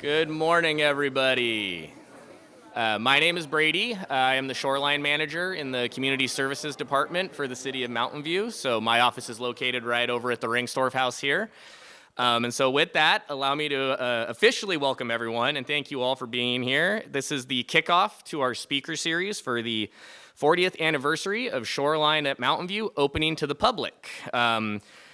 Good morning, everybody. My name is Brady. I am the Shoreline Manager in the Community Services Department for the City of Mountain View. So my office is located right over at the Ringstorff House here. And so with that, allow me to officially welcome everyone and thank you all for being here. This is the kickoff to our speaker series for the 40th anniversary of Shoreline at Mountain View opening to the public.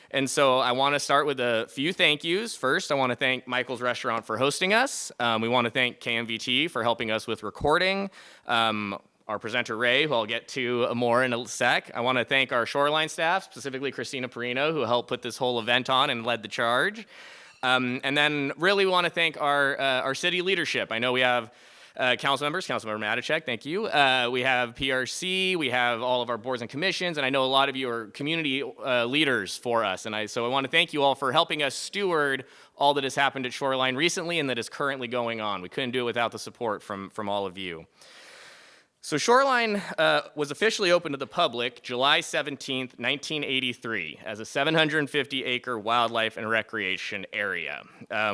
And so I want to start with a few thank yous. First, I want to thank Michael's Restaurant for hosting us. We want to thank KMVT for helping us with recording. Our presenter, Ray, who I'll get to more in a sec. I want to thank our Shoreline staff, specifically Christina Perino, who helped put this whole event on and led the charge. And then really want to thank our city leadership. I know we have council members, Councilmember Matichek, thank you. We have PRC, we have all of our boards and commissions, and I know a lot of you are community leaders for us. And so I want to thank you all for helping us steward all that has happened at Shoreline recently and that is currently going on. We couldn't do it without the support from all of you. So Shoreline was officially opened to the public July 17th, 1983, as a 750-acre wildlife and recreation area.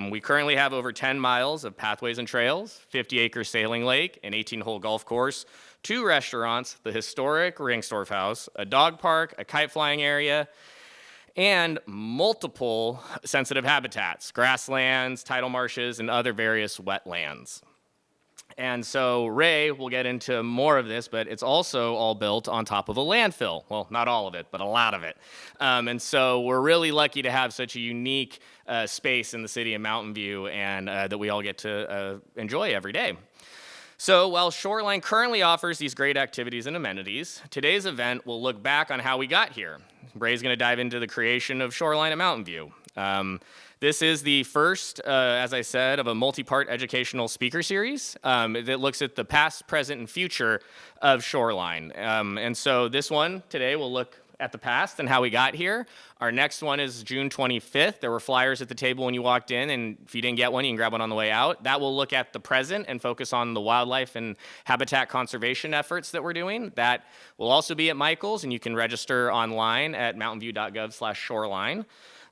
We currently have over 10 miles of pathways and trails, 50-acre sailing lake, an 18-hole golf course, 2 restaurants, the historic Ringstorff House, a dog park, a kite flying area, and multiple sensitive habitats, grasslands, tidal marshes, and other various wetlands. And so Ray will get into more of this, but it's also all built on top of a landfill. Well, not all of it, but a lot of it. And so we're really lucky to have such a unique space in the city of Mountain View and that we all get to enjoy every day. So while Shoreline currently offers these great activities and amenities, today's event will look back on how we got here. Ray's going to dive into the creation of Shoreline at Mountain View. This is the first, as I said, of a multi-part educational speaker series that looks at the past, present, and future of Shoreline. And so this one today will look at the past and how we got here. Our next one is June 25th. There were flyers at the table when you walked in, and if you didn't get one, you can grab one on the way out. That will look at the present and focus on the wildlife and habitat conservation efforts that we're doing. That will also be at Michael's, and you can register online at mountainview.gov/shoreline.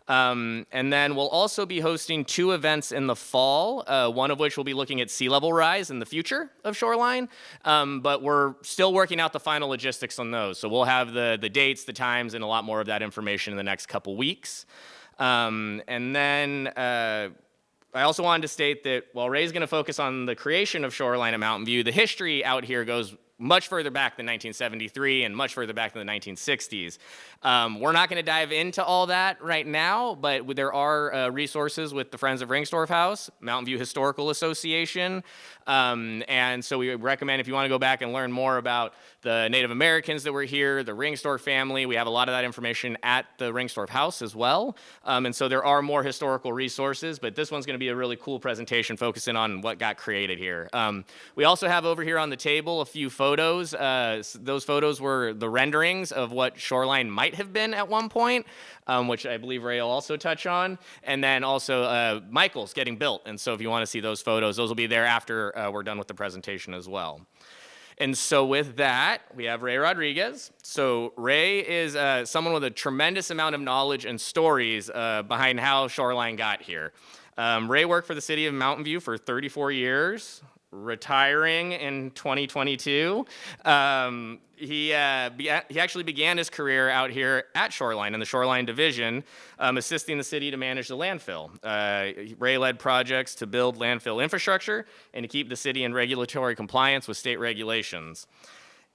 And then we'll also be hosting 2 events in the fall, one of which will be looking at sea level rise in the future of Shoreline, but we're still working out the final logistics on those. So we'll have the dates, the times, and a lot more of that information in the next couple weeks. And then I also wanted to state that while Ray's going to focus on the creation of Shoreline at Mountain View, the history out here goes much further back than 1973 and much further back than the 1960s. We're not going to dive into all that right now, but there are resources with the Friends of Ringstorff House, Mountain View Historical Association, and so we recommend if you want to go back and learn more about the Native Americans that were here, the Ringstorff family, we have a lot of that information at the Ringstorff House as well. And so there are more historical resources, but this one's going to be a really cool presentation focusing on what got created here. We also have over here on the table a few photos. Those photos were the renderings of what Shoreline might have been at one point, which I believe Ray will also touch on. And then also Michael's getting built. And so if you want to see those photos, those will be there after we're done with the presentation as well. And so with that, we have Ray Rodriguez. So Ray is someone with a tremendous amount of knowledge and stories behind how Shoreline got here. Ray worked for the city of Mountain View for 34 years, retiring in 2022. He actually began his career out here at Shoreline in the Shoreline Division, assisting the city to manage the landfill. Ray led projects to build landfill infrastructure and to keep the city in regulatory compliance with state regulations.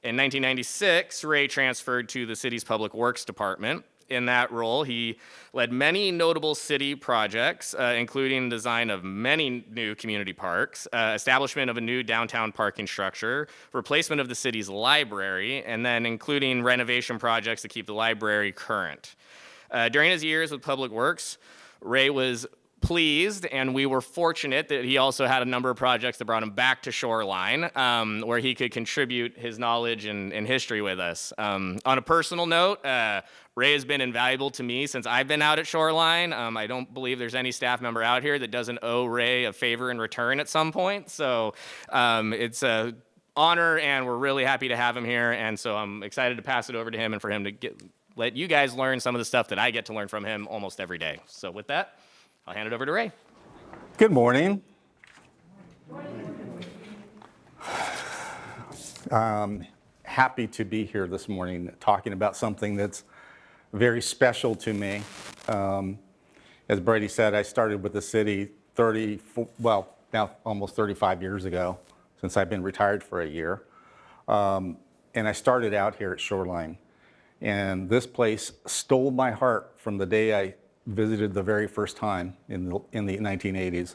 In 1996, Ray transferred to the city's Public Works Department. In that role, he led many notable city projects, including design of many new community parks, establishment of a new downtown parking structure, replacement of the city's library, and then including renovation projects to keep the library current. During his years with Public Works, Ray was pleased, and we were fortunate that he also had a number of projects that brought him back to Shoreline, where he could contribute his knowledge and history with us. On a personal note, Ray has been invaluable to me since I've been out at Shoreline. I don't believe there's any staff member out here that doesn't owe Ray a favor in return at some point. So it's an honor, and we're really happy to have him here. And so I'm excited to pass it over to him and for him to let you guys learn some of the stuff that I get to learn from him almost every day. So with that, I'll hand it over to Ray. Good morning. Happy to be here this morning talking about something that's very special to me. As Brady said, I started with the city now almost 35 years ago, since I've been retired for a year. And I started out here at Shoreline. And this place stole my heart from the day I visited the very first time in the 1980s.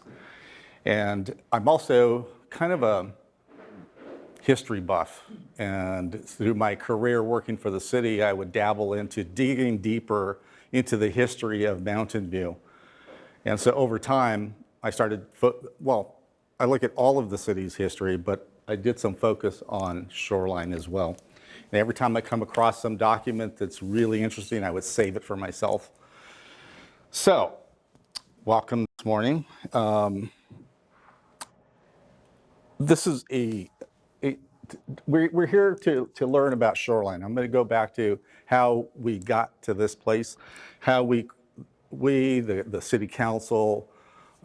And I'm also kind of a history buff, and through my career working for the city, I would dabble into digging deeper into the history of Mountain View. And so over time, I started, I look at all of the city's history, but I did some focus on Shoreline as well. And every time I come across some document that's really interesting, I would save it for myself. So, welcome this morning. This is we're here to learn about Shoreline. I'm going to go back to how we got to this place, how the city council,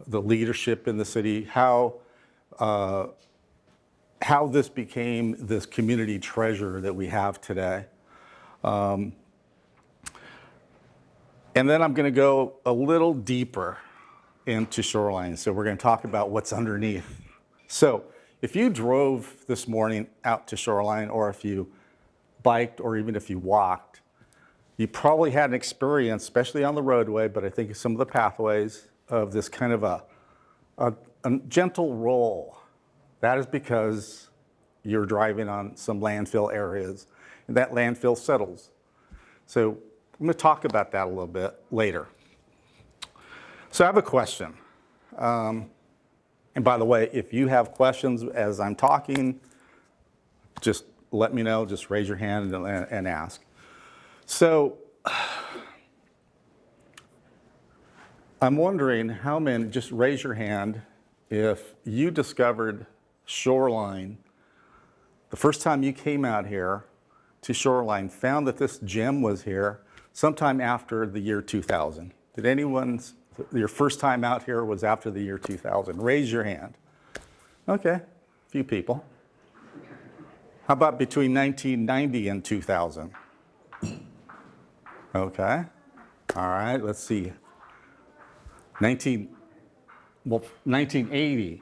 the leadership in the city, how this became this community treasure that we have today. And then I'm going to go a little deeper into Shoreline. So we're going to talk about what's underneath. So if you drove this morning out to Shoreline, or if you biked, or even if you walked, you probably had an experience, especially on the roadway, but I think some of the pathways, of this kind of a gentle roll. That is because you're driving on some landfill areas, and that landfill settles. So I'm going to talk about that a little bit later. So I have a question. And by the way, if you have questions as I'm talking, just let me know, just raise your hand and ask. So I'm wondering how many, just raise your hand, if you discovered Shoreline, the first time you came out here to Shoreline, found that this gem was here sometime after the year 2000. Did anyone's, your first time out here was after the year 2000? Raise your hand. Okay, a few people. How about between 1990 and 2000? Okay, all right, let's see. 1980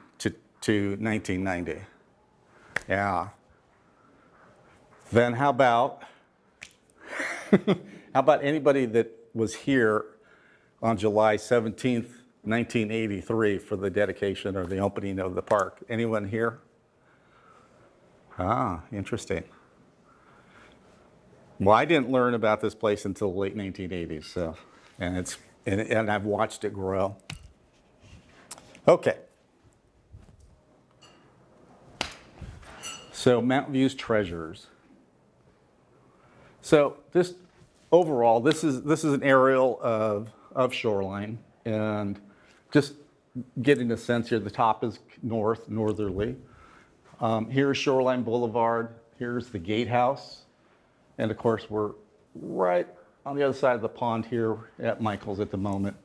to 1990. Yeah. Then how about anybody that was here on July 17th, 1983 for the dedication or the opening of the park? Anyone here? Ah, interesting. Well, I didn't learn about this place until the late 1980s, so, and I've watched it grow. Okay. So Mountain View's treasures. So this overall, this is an aerial of Shoreline, and just getting a sense here. The top is northerly. Here's Shoreline Boulevard. Here's the gatehouse. And of course, we're right on the other side of the pond here at Michael's at the moment.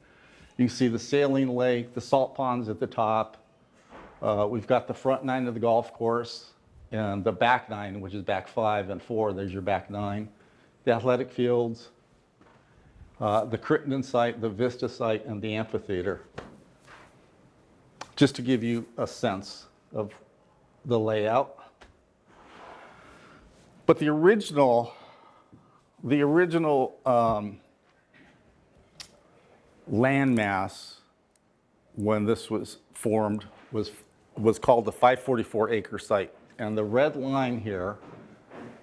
You can see the sailing lake, the salt ponds at the top. We've got the front 9 of the golf course, and the back 9, which is back 5 and 4. There's your back 9. The athletic fields, the Crittenden site, the Vista site, and the amphitheater. Just to give you a sense of the layout. But the original landmass when this was formed was called the 544-acre site. And the red line here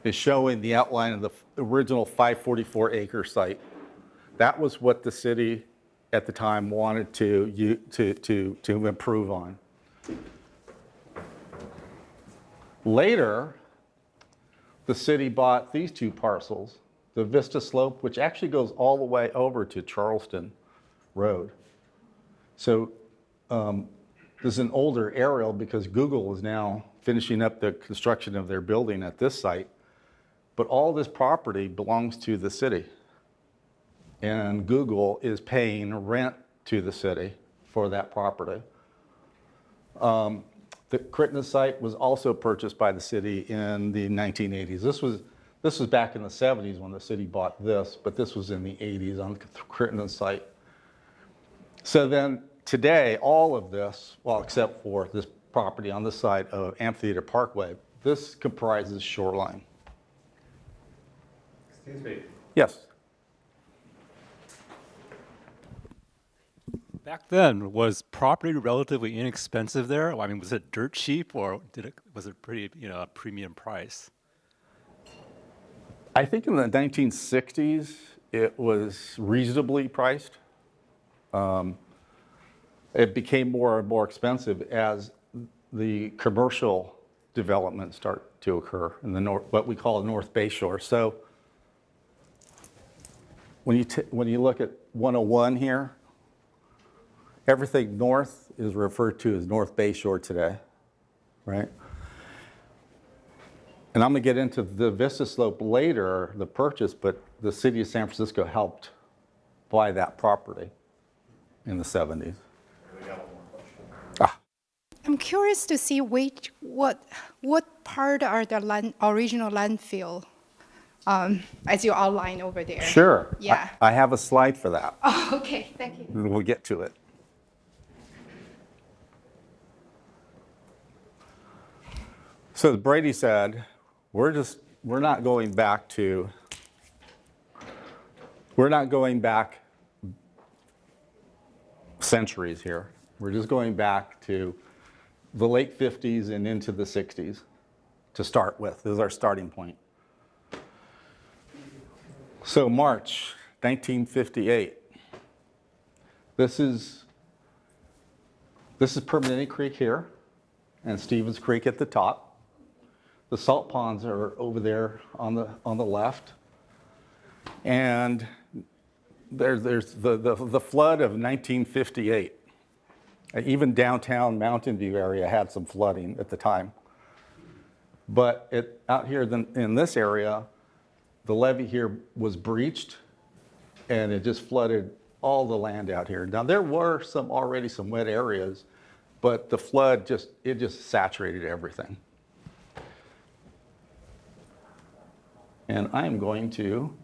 is showing the outline of the original 544-acre site. That was what the city at the time wanted to improve on. Later, the city bought these 2 parcels, the Vista Slope, which actually goes all the way over to Charleston Road. So this is an older aerial because Google is now finishing up the construction of their building at this site. But all this property belongs to the city. And Google is paying rent to the city for that property. The Crittenden site was also purchased by the city in the 1980s. This was back in the 70s when the city bought this, but this was in the 80s on the Crittenden site. So then today, all of this, well, except for this property on the side of Amphitheater Parkway, this comprises Shoreline. Excuse me. Yes. Back then, was property relatively inexpensive there? I mean, was it dirt cheap, or was it pretty, a premium price? I think in the 1960s, it was reasonably priced. It became more and more expensive as the commercial development started to occur in the what we call the North Bay Shore. So when you look at 101 here, everything north is referred to as North Bay Shore today, right? And I'm going to get into the Vista Slope later, the purchase, but the city of San Francisco helped buy that property in the 70s. I'm curious to see what part are the original landfill, as you outline over there. Sure. Yeah. I have a slide for that. Oh, okay, thank you. We'll get to it. So as Brady said, we're not going back centuries here. We're just going back to the late 50s and into the 60s to start with. This is our starting point. So March 1958. This is Permanente Creek here and Stevens Creek at the top. The salt ponds are over there on the left. And there's the flood of 1958. Even downtown Mountain View area had some flooding at the time. But out here in this area, the levee here was breached and it just flooded all the land out here. Now there were already some wet areas, but the flood just saturated everything. And I'm going to,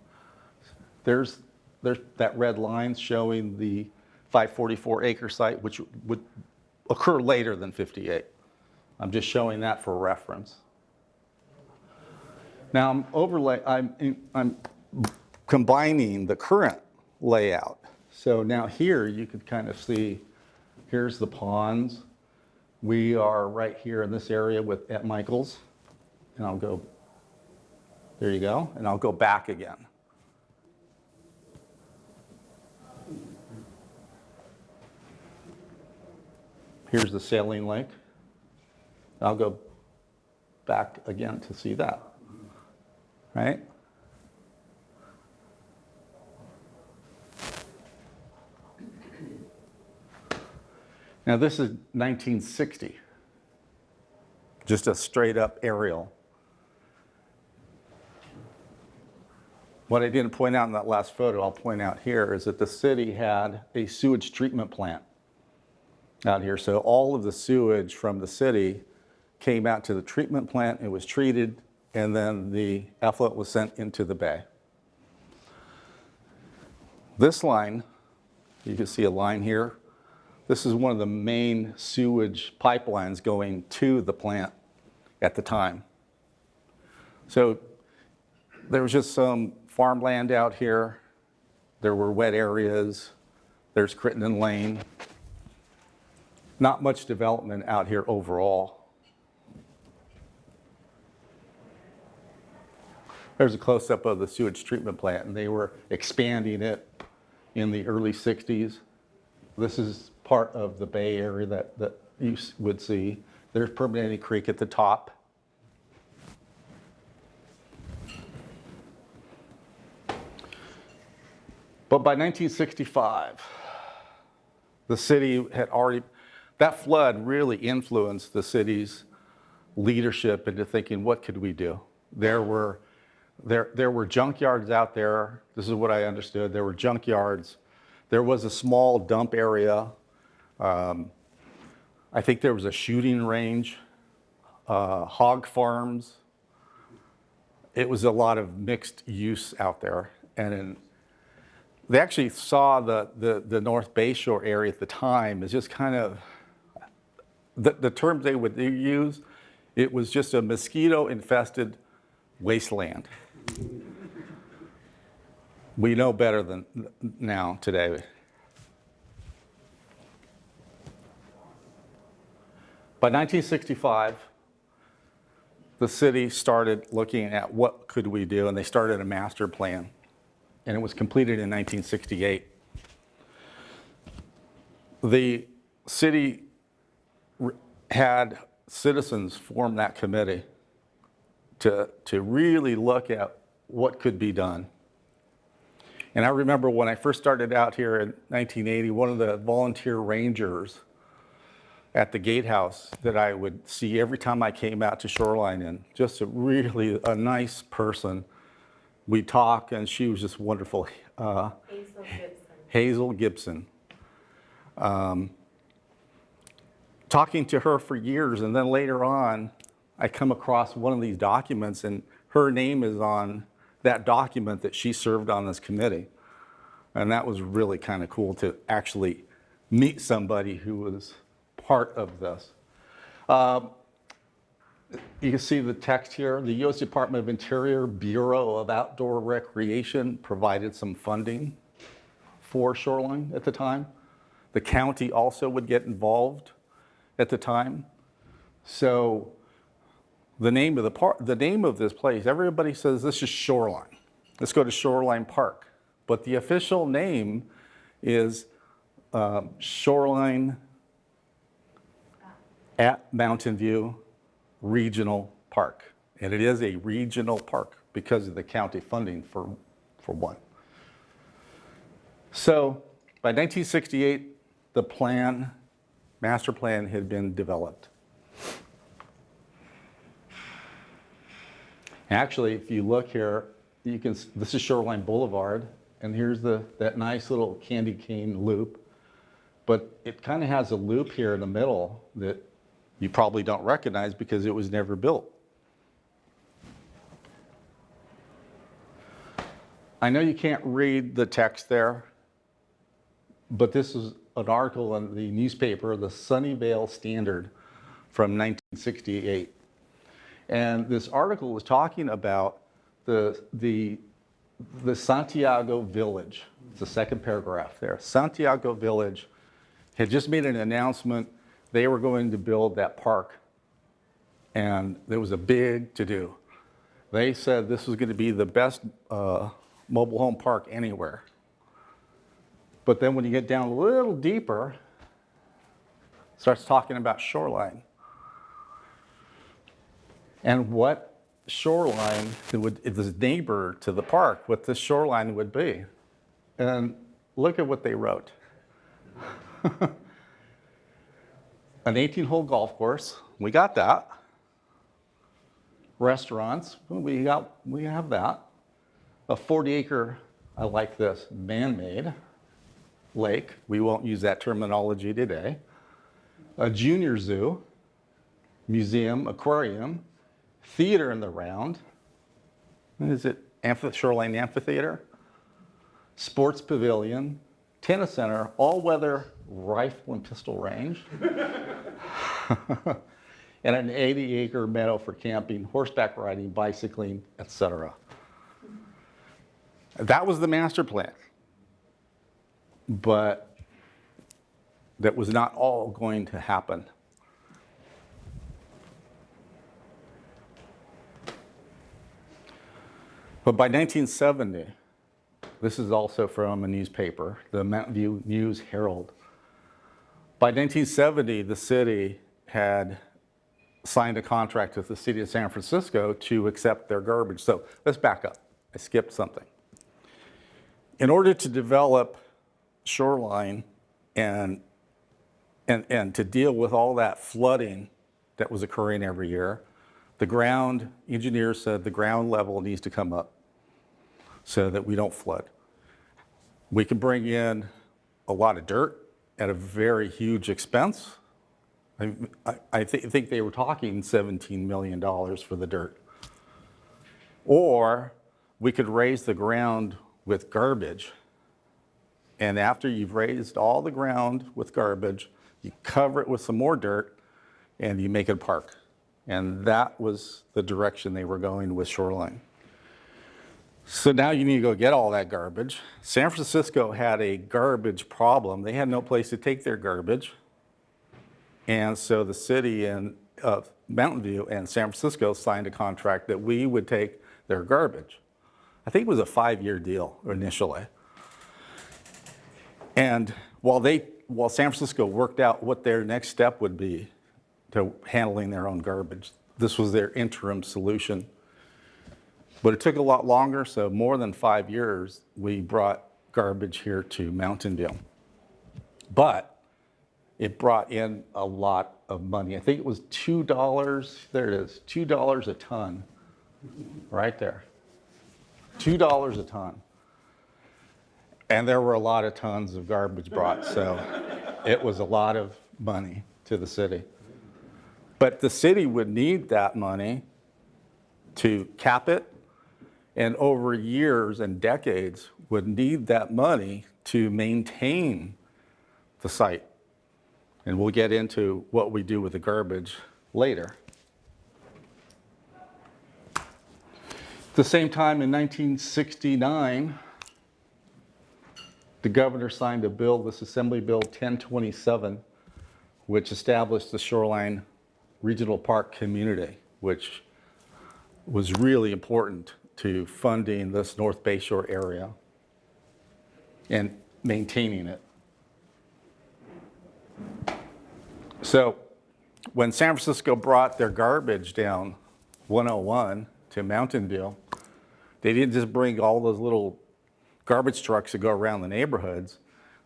there's that red line showing the 544 acre site, which would occur later than 58. I'm just showing that for reference. Now I'm combining the current layout. So now here you could kind of see, here's the ponds. We are right here in this area at Michael's. And I'll go, there you go, and I'll go back again. Here's the saline lake. I'll go back again to see that, right? Now this is 1960, just a straight up aerial. What I didn't point out in that last photo, I'll point out here, is that the city had a sewage treatment plant out here. So all of the sewage from the city came out to the treatment plant, it was treated, and then the effluent was sent into the bay. This line, you can see a line here. This is one of the main sewage pipelines going to the plant at the time. So there was just some farmland out here. There were wet areas. There's Crittenden Lane. Not much development out here overall. There's a close-up of the sewage treatment plant, and they were expanding it in the early 60s. This is part of the Bay Area that you would see. There's Permanente Creek at the top. But by 1965, the city had already, that flood really influenced the city's leadership into thinking, what could we do? There were junkyards out there. This is what I understood. There were junkyards. There was a small dump area. I think there was a shooting range, hog farms. It was a lot of mixed use out there. And they actually saw the North Bay Shore area at the time as just kind of, the terms they would use, it was just a mosquito-infested wasteland. We know better than now today. By 1965, the city started looking at what could we do, and they started a master plan, and it was completed in 1968. The city had citizens form that committee to really look at what could be done. And I remember when I first started out here in 1980, one of the volunteer rangers at the gatehouse that I would see every time I came out to Shoreline, and just a really nice person. We'd talk, and she was just wonderful. Hazel Gibson. Talking to her for years, and then later on, I come across one of these documents, and her name is on that document that she served on this committee. And that was really kind of cool to actually meet somebody who was part of this. You can see the text here. The U.S. Department of Interior Bureau of Outdoor Recreation provided some funding for Shoreline at the time. The county also would get involved at the time. So the name of this place, everybody says this is Shoreline. Let's go to Shoreline Park. But the official name is Shoreline at Mountain View Regional Park. And it is a regional park because of the county funding for one. So by 1968, the master plan had been developed. Actually, if you look here, this is Shoreline Boulevard, and here's that nice little candy cane loop. But it kind of has a loop here in the middle that you probably don't recognize because it was never built. I know you can't read the text there, but this is an article in the newspaper, the Sunnyvale Standard, from 1968. And this article was talking about the Santiago Village. It's the second paragraph there. Santiago Village had just made an announcement they were going to build that park. And there was a big to-do. They said this was going to be the best mobile home park anywhere. But then when you get down a little deeper, it starts talking about Shoreline. And what Shoreline is this neighbor to the park, what this Shoreline would be. And look at what they wrote. An 18-hole golf course, we got that. Restaurants, we have that. A 40-acre, I like this, man-made lake. We won't use that terminology today. A junior zoo, museum, aquarium, theater in the round. Is it Shoreline Amphitheater? Sports pavilion, tennis center, all-weather rifle and pistol range. And an 80-acre meadow for camping, horseback riding, bicycling, etc. That was the master plan. But that was not all going to happen. But by 1970, this is also from a newspaper, the Mountain View News Herald. By 1970, the city had signed a contract with the city of San Francisco to accept their garbage. So let's back up. I skipped something. In order to develop Shoreline and to deal with all that flooding that was occurring every year, the ground engineers said the ground level needs to come up so that we don't flood. We can bring in a lot of dirt at a very huge expense, think they were talking $17 million for the dirt. Or we could raise the ground with garbage. And after you've raised all the ground with garbage, you cover it with some more dirt and you make it a park. And that was the direction they were going with Shoreline. So now you need to go get all that garbage. San Francisco had a garbage problem. They had no place to take their garbage. And so the city of Mountain View and San Francisco signed a contract that we would take their garbage. I think it was a 5-year deal initially. And while San Francisco worked out what their next step would be to handling their own garbage, this was their interim solution. But it took a lot longer, so more than 5 years, we brought garbage here to Mountain View. But it brought in a lot of money. I think it was $2, there it is, $2 a ton, right there. $2 a ton. And there were a lot of tons of garbage brought, so it was a lot of money to the city. But the city would need that money to cap it, and over years and decades would need that money to maintain the site. And we'll get into what we do with the garbage later. At the same time, in 1969, the governor signed a bill, this Assembly Bill 1027, which established the Shoreline Regional Park Community, which was really important to funding this North Bayshore area and maintaining it. So when San Francisco brought their garbage down 101 to Mountain View, they didn't just bring all those little garbage trucks that go around the neighborhoods.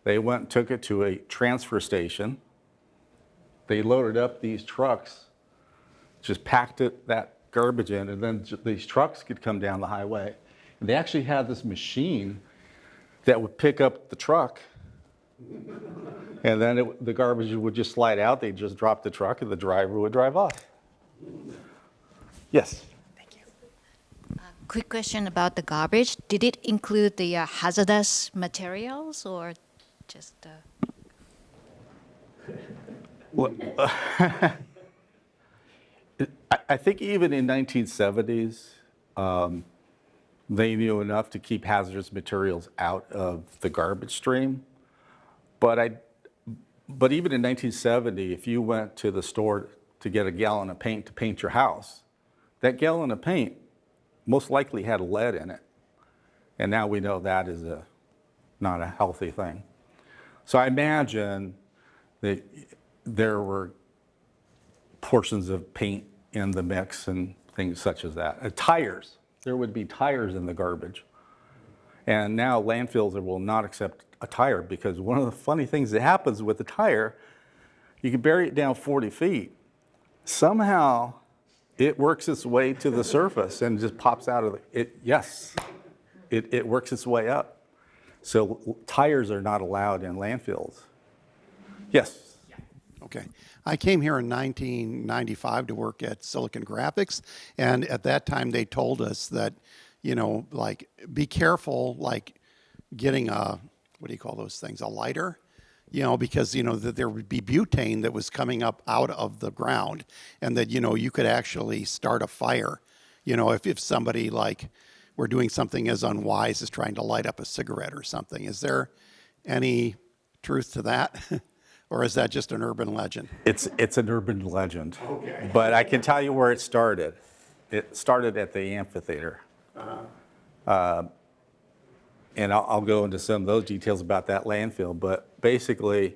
They went and took it to a transfer station. They loaded up these trucks, just packed that garbage in, and then these trucks could come down the highway. And they actually had this machine that would pick up the truck, and then the garbage would just slide out. They'd just drop the truck, and the driver would drive off. Yes? Thank you. Quick question about the garbage. Did it include the hazardous materials or just... Well, I think even in 1970s, they knew enough to keep hazardous materials out of the garbage stream. But even in 1970, if you went to the store to get a gallon of paint to paint your house, that gallon of paint most likely had lead in it. And now we know that is not a healthy thing. So I imagine that there were portions of paint in the mix and things such as that. Tires, there would be tires in the garbage. And now landfills will not accept a tire, because one of the funny things that happens with the tire, you can bury it down 40 feet. Somehow it works its way to the surface and just pops out of it. Yes, it works its way up. So tires are not allowed in landfills. Yes? Okay. I came here in 1995 to work at Silicon Graphics, and at that time they told us that, like, be careful, like, getting a, what do you call those things, a lighter? Because, that there would be butane that was coming up out of the ground, and that, you could actually start a fire, if somebody, like, were doing something as unwise as trying to light up a cigarette or something. Is there any truth to that? Or is that just an urban legend? It's an urban legend. Okay. But I can tell you where it started. It started at the amphitheater. And I'll go into some of those details about that landfill. But basically,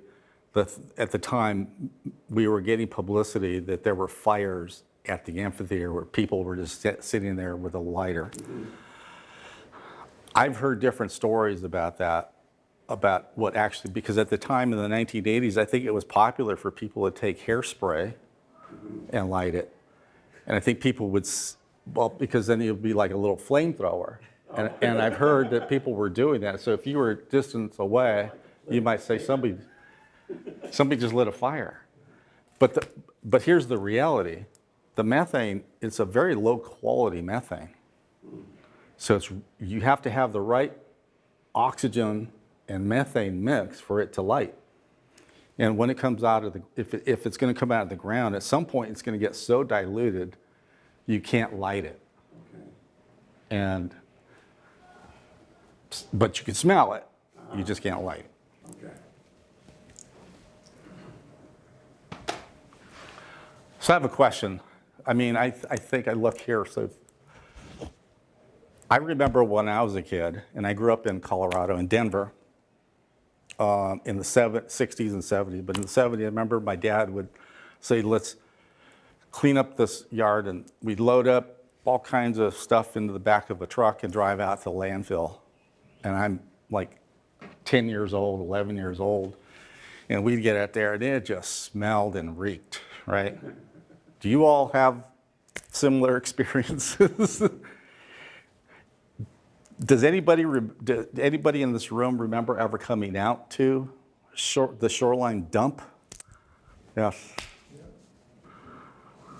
at the time, we were getting publicity that there were fires at the amphitheater where people were just sitting there with a lighter. Mm-hmm. I've heard different stories about that, about what actually, because at the time in the 1980s, I think it was popular for people to take hairspray and light it. And I think people would, because then it would be like a little flamethrower. And I've heard that people were doing that. So if you were a distance away, you might say somebody just lit a fire. But here's the reality. The methane, it's a very low quality methane. So you have to have the right oxygen and methane mix for it to light. And when it comes out of if it's going to come out of the ground, at some point it's going to get so diluted you can't light it. But you can smell it, you just can't light it. Okay. So I have a question. I mean, I think I look here, so I remember when I was a kid, and I grew up in Colorado, in Denver, in the 60s and 70s. But in the 70s, I remember my dad would say, let's clean up this yard, and we'd load up all kinds of stuff into the back of a truck and drive out to the landfill. And I'm like 10 years old, 11 years old, and we'd get out there, and it just smelled and reeked, right? Do you all have similar experiences? Does anybody in this room remember ever coming out to the Shoreline dump? Yes.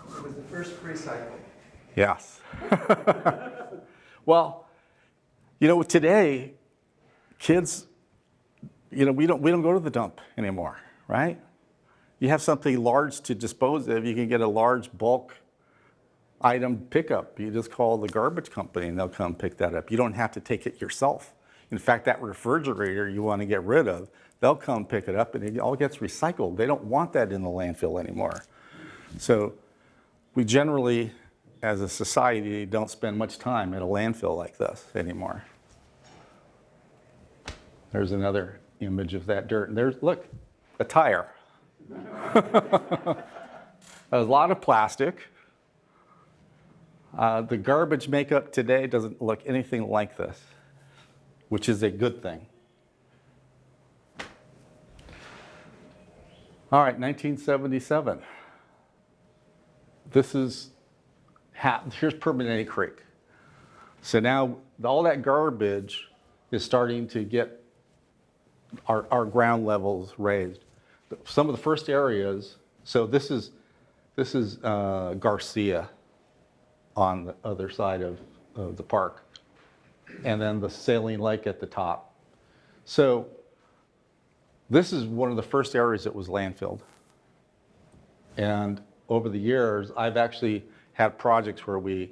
It was the first recycle. Yes. Well, today, kids, we don't go to the dump anymore, right? You have something large to dispose of, you can get a large bulk item pickup. You just call the garbage company and they'll come pick that up. You don't have to take it yourself. In fact, that refrigerator you want to get rid of, they'll come pick it up and it all gets recycled. They don't want that in the landfill anymore. So we generally, as a society, don't spend much time at a landfill like this anymore. There's another image of that dirt. And look, a tire. A lot of plastic. The garbage makeup today doesn't look anything like this, which is a good thing. All right, 1977. Here's Permanente Creek. So now all that garbage is starting to get our ground levels raised. Some of the first areas, so this is Garcia on the other side of the park, and then the saline lake at the top. So this is one of the first areas that was landfilled. And over the years, I've actually had projects where we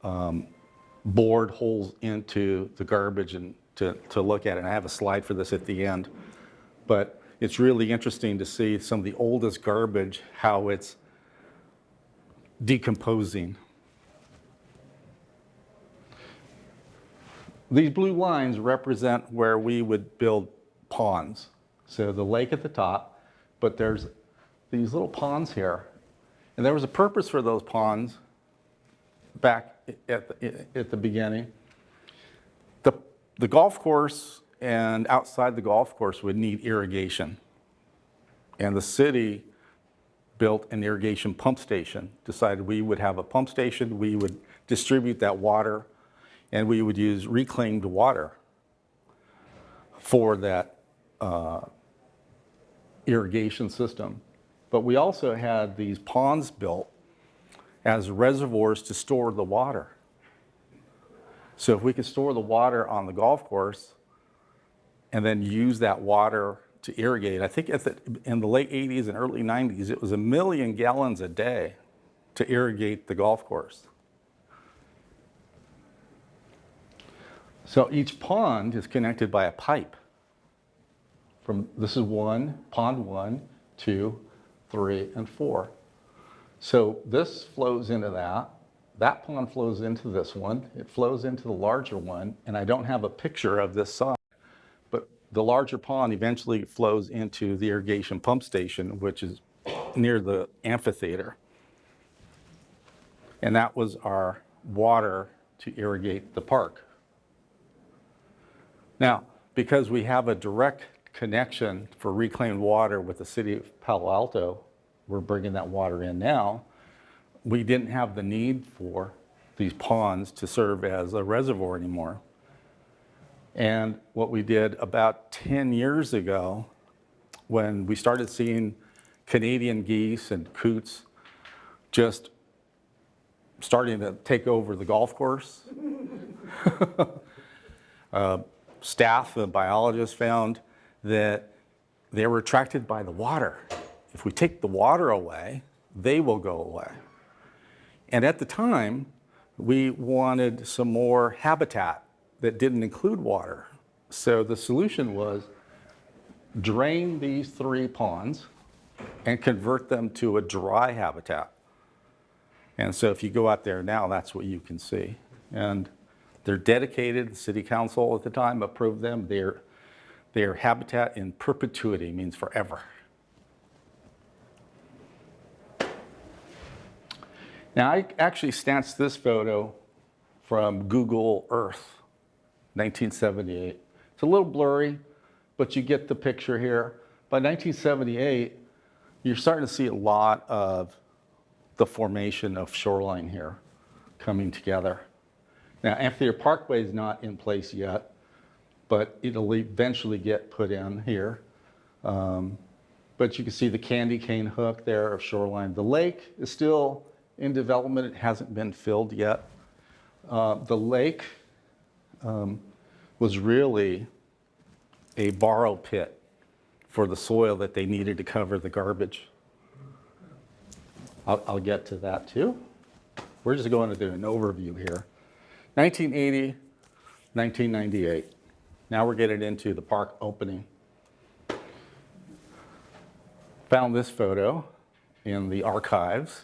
bored holes into the garbage and to look at it. And I have a slide for this at the end. But it's really interesting to see some of the oldest garbage, how it's decomposing. These blue lines represent where we would build ponds. So the lake at the top, but there's these little ponds here. And there was a purpose for those ponds back at the beginning. The golf course and outside the golf course would need irrigation. And the city built an irrigation pump station, decided we would have a pump station, we would distribute that water, and we would use reclaimed water for that irrigation system. But we also had these ponds built as reservoirs to store the water. So if we could store the water on the golf course and then use that water to irrigate, I think in the late 80s and early 90s, it was 1 million gallons a day to irrigate the golf course. So each pond is connected by a pipe. This is pond 1, 2, 3, and 4. So this flows into that pond flows into this one, it flows into the larger one, and I don't have a picture of this side, but the larger pond eventually flows into the irrigation pump station, which is near the amphitheater. And that was our water to irrigate the park. Now, because we have a direct connection for reclaimed water with the city of Palo Alto, we're bringing that water in now, we didn't have the need for these ponds to serve as a reservoir anymore. And what we did about 10 years ago, when we started seeing Canadian geese and coots just starting to take over the golf course. Staff and biologists found that they were attracted by the water. If we take the water away, they will go away. And at the time, we wanted some more habitat that didn't include water. So the solution was drain these 3 ponds and convert them to a dry habitat. And so if you go out there now, that's what you can see. And they're dedicated. The city council at the time approved them. They're habitat in perpetuity, means forever. Now, I actually snatched this photo from Google Earth, 1978. It's a little blurry, but you get the picture here. By 1978, you're starting to see a lot of the formation of Shoreline here coming together. Now, Amphitheater Parkway is not in place yet, but it'll eventually get put in here. But you can see the candy cane hook there of Shoreline. The lake is still in development. It hasn't been filled yet. The lake was really a borrow pit for the soil that they needed to cover the garbage. I'll get to that too. We're just going to do an overview here. 1980, 1998. Now we're getting into the park opening. Found this photo in the archives.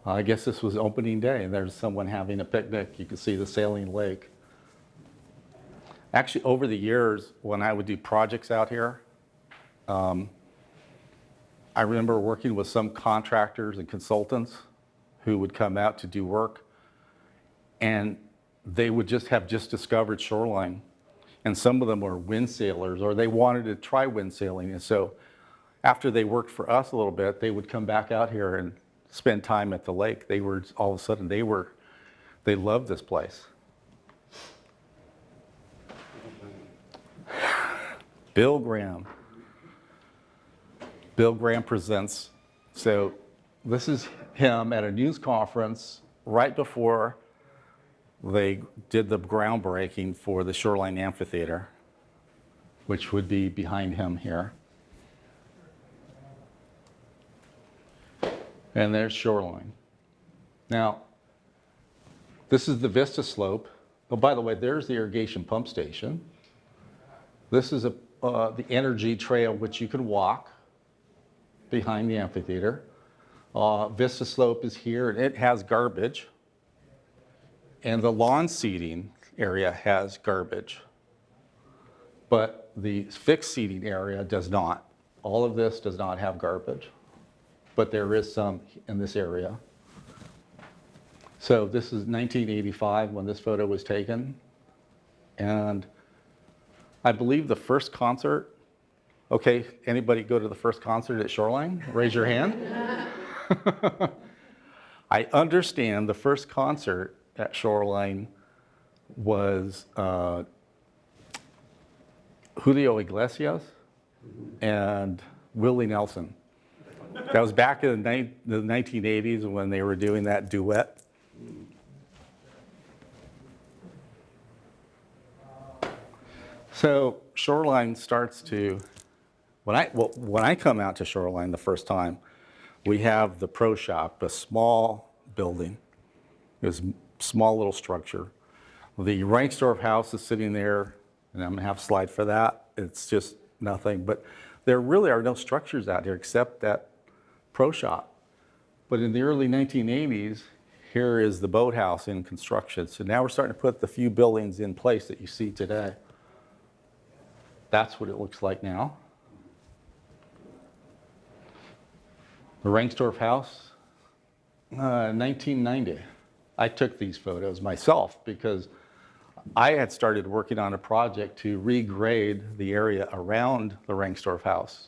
I guess this was opening day, and there's someone having a picnic. You can see the saline lake. Actually, over the years, when I would do projects out here, I remember working with some contractors and consultants who would come out to do work, and they would just have discovered Shoreline. And some of them were wind sailors, or they wanted to try wind sailing. And so after they worked for us a little bit, they would come back out here and spend time at the lake. They were, all of a sudden, they loved this place. Bill Graham. Bill Graham presents. So this is him at a news conference right before they did the groundbreaking for the Shoreline Amphitheater, which would be behind him here. And there's Shoreline. Now, this is the Vista Slope. Oh, by the way, there's the irrigation pump station. This is the energy trail which you can walk behind the amphitheater. Vista Slope is here, and it has garbage. And the lawn seating area has garbage. But the fixed seating area does not. All of this does not have garbage. But there is some in this area. So this is 1985 when this photo was taken. And I believe the first concert, okay, anybody go to the first concert at Shoreline? Raise your hand. I understand the first concert at Shoreline was Julio Iglesias and Willie Nelson. That was back in the 1980s when they were doing that duet. So Shoreline starts to, when I come out to Shoreline the first time, we have the pro shop, a small building. It was a small little structure. The Reinsdorf house is sitting there, and I'm gonna have a slide for that. It's just nothing, but there really are no structures out here except that pro shop. But in the early 1980s, here is the boathouse in construction. So now we're starting to put the few buildings in place that you see today. That's what it looks like now. The Reinsdorf house, 1990. I took these photos myself because I had started working on a project to regrade the area around the Reinsdorf house.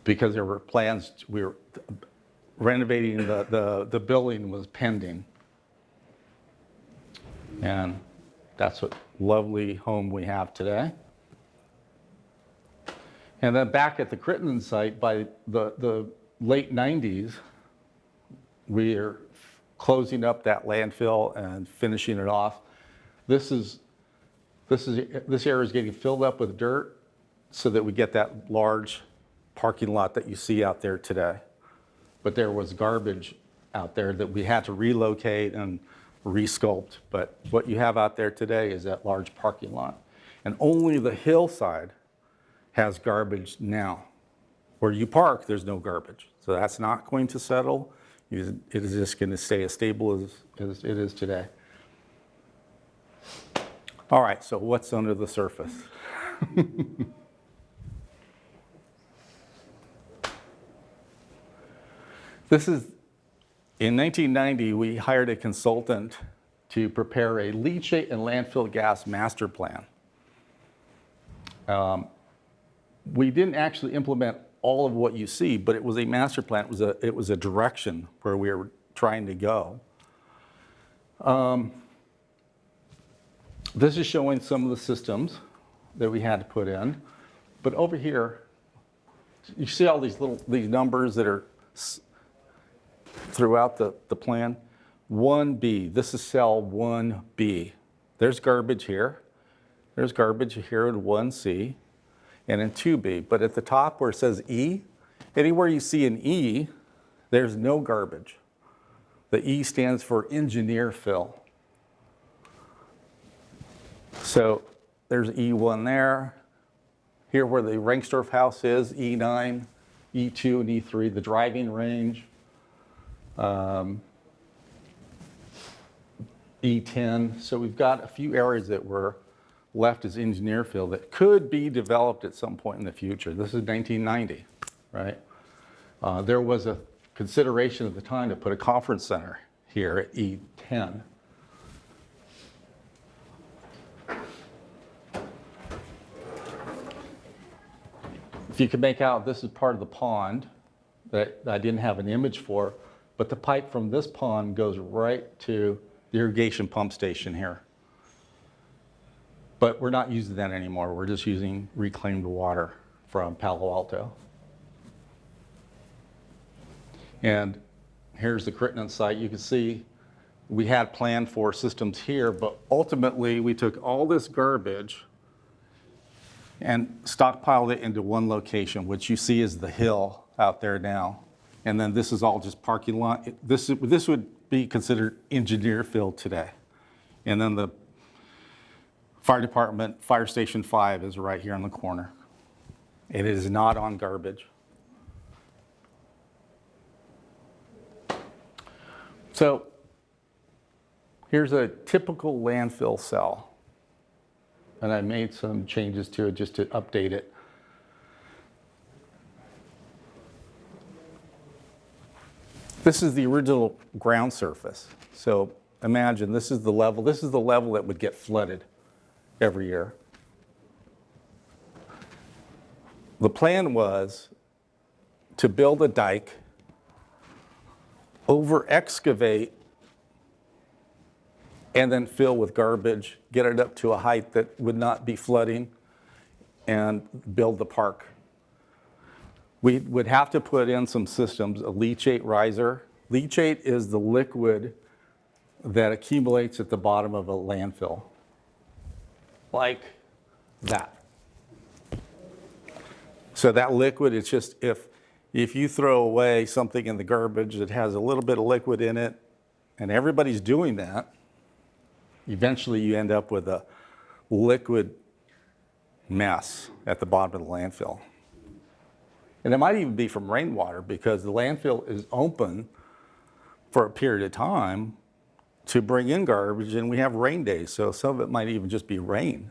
Because there were plans, we were renovating the building was pending. And that's what lovely home we have today. And then back at the Crittenden site, by the late 90s, we're closing up that landfill and finishing it off. This area is getting filled up with dirt so that we get that large parking lot that you see out there today. But there was garbage out there that we had to relocate and resculpt. But what you have out there today is that large parking lot. And only the hillside has garbage now. Where you park, there's no garbage. So that's not going to settle. It is just going to stay as stable as it is today. All right, so what's under the surface? This is, in 1990, we hired a consultant to prepare a leachate and landfill gas master plan. We didn't actually implement all of what you see, but it was a master plan. It was a direction where we were trying to go. This is showing some of the systems that we had to put in. But over here, you see all these numbers that are throughout the plan. 1B, this is cell 1B. There's garbage here. There's garbage here in 1C and in 2B. But at the top where it says E, anywhere you see an E, there's no garbage. The E stands for engineer fill. So there's E1 there. Here where the Rengstorff house is, E9, E2, and E3, the driving range. E10. So we've got a few areas that were left as engineer fill that could be developed at some point in the future. This is 1990, right? There was a consideration at the time to put a conference center here at E10. If you can make out, this is part of the pond that I didn't have an image for, but the pipe from this pond goes right to the irrigation pump station here. But we're not using that anymore. We're just using reclaimed water from Palo Alto. And here's the Crittenden site. You can see we had planned for systems here, but ultimately we took all this garbage and stockpiled it into one location, which you see is the hill out there now. And then this is all just parking lot. This would be considered engineer fill today. And then the fire department, Fire Station 5 is right here in the corner. It is not on garbage. So here's a typical landfill cell. And I made some changes to it just to update it. This is the original ground surface. So imagine this is the level that would get flooded every year. The plan was to build a dike, over excavate, and then fill with garbage, get it up to a height that would not be flooding, and build the park. We would have to put in some systems, a leachate riser. Leachate is the liquid that accumulates at the bottom of a landfill, like that. So that liquid, it's just, if you throw away something in the garbage that has a little bit of liquid in it, and everybody's doing that, eventually you end up with a liquid mess at the bottom of the landfill. And it might even be from rainwater because the landfill is open for a period of time to bring in garbage, and we have rain days, so some of it might even just be rain.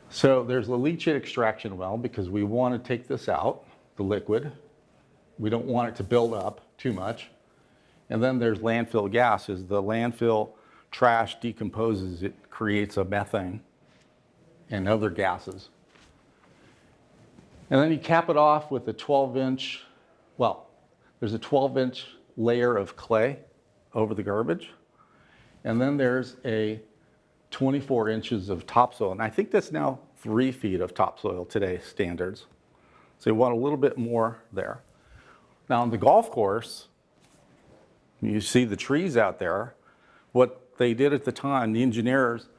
So there's the leachate extraction well because we want to take this out, the liquid. We don't want it to build up too much. And then there's landfill gases. The landfill trash decomposes, it creates a methane and other gases. And then you cap it off with a 12-inch, there's a 12-inch layer of clay over the garbage. And then there's a 24 inches of topsoil. And I think that's now 3 feet of topsoil today's standards. So you want a little bit more there. Now on the golf course, you see the trees out there. What they did at the time, the engineers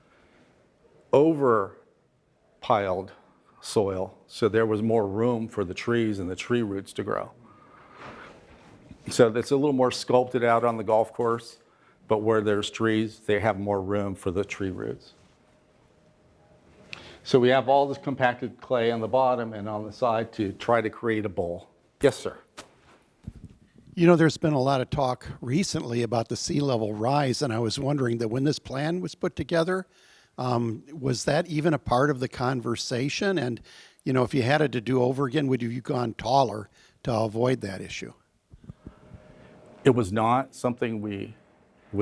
over-piled soil, so there was more room for the trees and the tree roots to grow. So that's a little more sculpted out on the golf course, but where there's trees, they have more room for the tree roots. So we have all this compacted clay on the bottom and on the side to try to create a bowl. Yes, sir. You know, there's been a lot of talk recently about the sea level rise, and I was wondering that when this plan was put together, was that even a part of the conversation? And, you know, if you had it to do over again, would you have gone taller to avoid that issue? It was not something we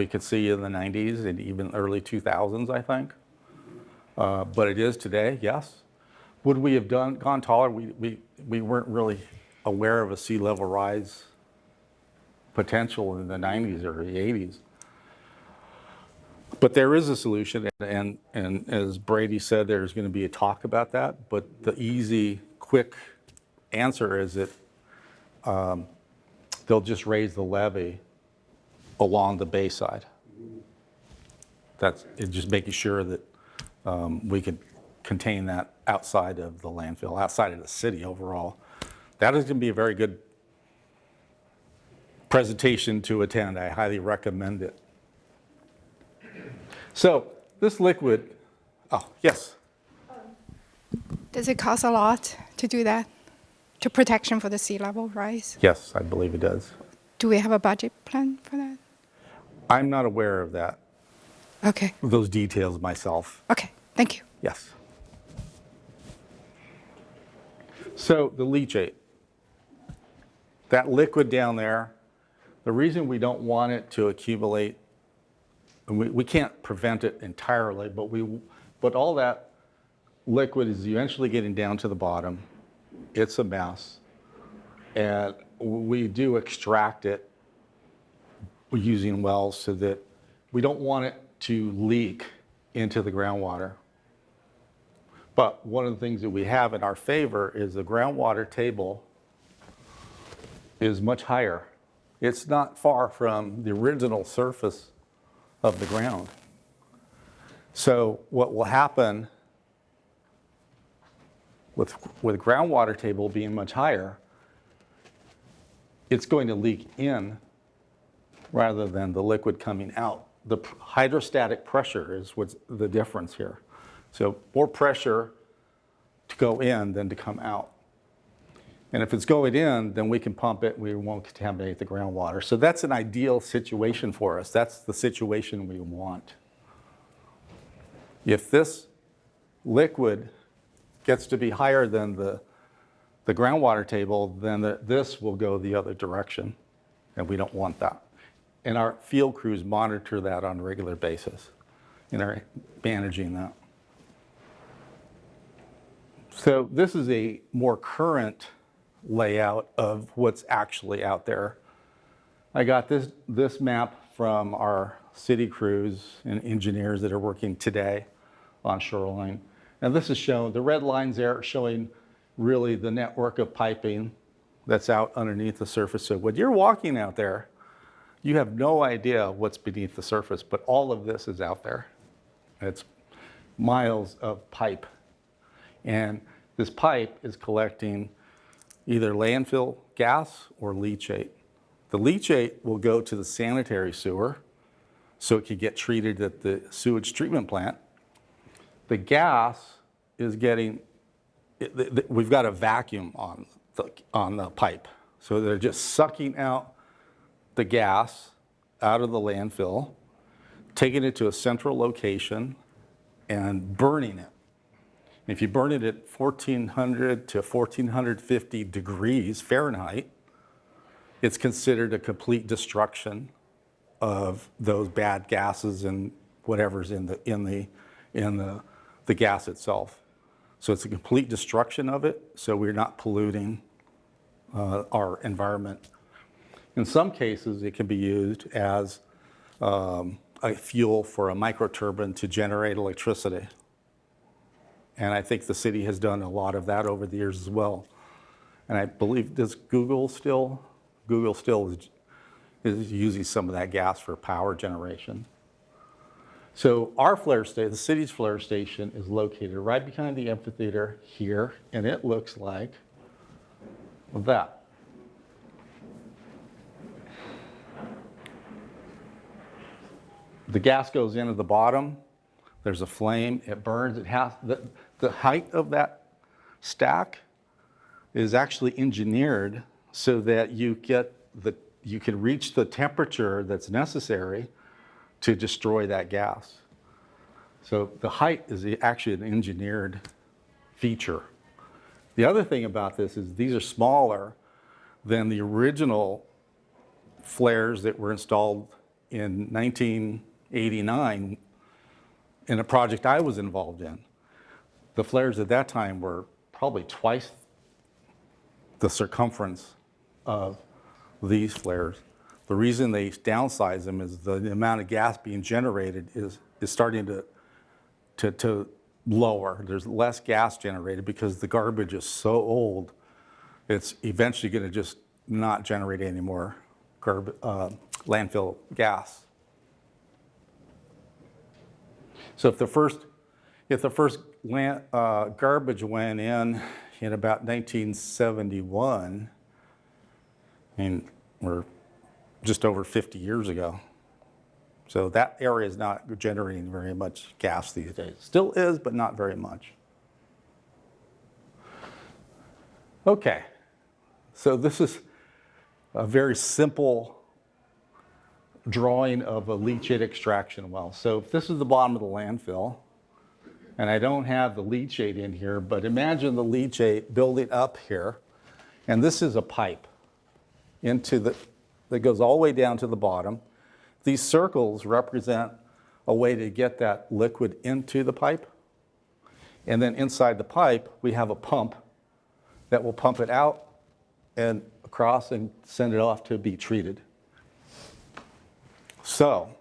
could see in the 90s and even early 2000s, I think. But it is today, yes. Would we have gone taller? We weren't really aware of a sea level rise potential in the 90s or the 80s. But there is a solution, and as Brady said, there's going to be a talk about that. But the easy, quick answer is that they'll just raise the levee along the bayside. That's it, just making sure that we could contain that outside of the landfill, outside of the city overall. That is going to be a very good presentation to attend. I highly recommend it. So this liquid, oh, yes. Does it cost a lot to do that? To protection for the sea level rise? Yes, I believe it does. Do we have a budget plan for that? I'm not aware of that, Okay. those details myself. Okay. Thank you. Yes. So the leachate, that liquid down there, the reason we don't want it to accumulate, and we can't prevent it entirely, but all that liquid is eventually getting down to the bottom. It's a mess. And we do extract it using wells so that we don't want it to leak into the groundwater. But one of the things that we have in our favor is the groundwater table is much higher. It's not far from the original surface of the ground. So what will happen with groundwater table being much higher, it's going to leak in rather than the liquid coming out. The hydrostatic pressure is what's the difference here. So more pressure to go in than to come out. And if it's going in, then we can pump it, we won't contaminate the groundwater. So that's an ideal situation for us. That's the situation we want. If this liquid gets to be higher than the groundwater table, then this will go the other direction, and we don't want that. And our field crews monitor that on a regular basis and are managing that. So this is a more current layout of what's actually out there. I got this map from our city crews and engineers that are working today on Shoreline. And this is shown, the red lines there are showing really the network of piping that's out underneath the surface. So when you're walking out there, you have no idea what's beneath the surface, but all of this is out there. It's miles of pipe. And this pipe is collecting either landfill gas or leachate. The leachate will go to the sanitary sewer so it can get treated at the sewage treatment plant. The gas is getting, we've got a vacuum on the pipe. So they're just sucking out the gas out of the landfill, taking it to a central location and burning it. If you burn it at 1400 to 1450 degrees Fahrenheit, it's considered a complete destruction of those bad gases and whatever's in the gas itself. So it's a complete destruction of it, so we're not polluting our environment. In some cases, it can be used as a fuel for a microturbine to generate electricity. And I think the city has done a lot of that over the years as well. And I believe, does Google still is using some of that gas for power generation. So our flare station, the city's flare station, is located right behind the amphitheater here, and it looks like that. The gas goes into the bottom. There's a flame. It burns. It has the height of that stack is actually engineered so that you can reach the temperature that's necessary to destroy that gas. So the height is actually an engineered feature. The other thing about this is these are smaller than the original flares that were installed in 1989 in a project I was involved in. The flares at that time were probably twice the circumference of these flares. The reason they downsize them is the amount of gas being generated is starting to lower. There's less gas generated because the garbage is so old, it's eventually going to just not generate any more landfill gas. So if the first garbage went in about 1971, I mean, we're just over 50 years ago. So that area is not generating very much gas these days. Still is, but not very much. Okay, so this is a very simple drawing of a leachate extraction well. So if this is the bottom of the landfill, and I don't have the leachate in here, but imagine the leachate building up here, and this is a pipe that goes all the way down to the bottom. These circles represent a way to get that liquid into the pipe. And then inside the pipe, we have a pump that will pump it out and across and send it off to be treated. So,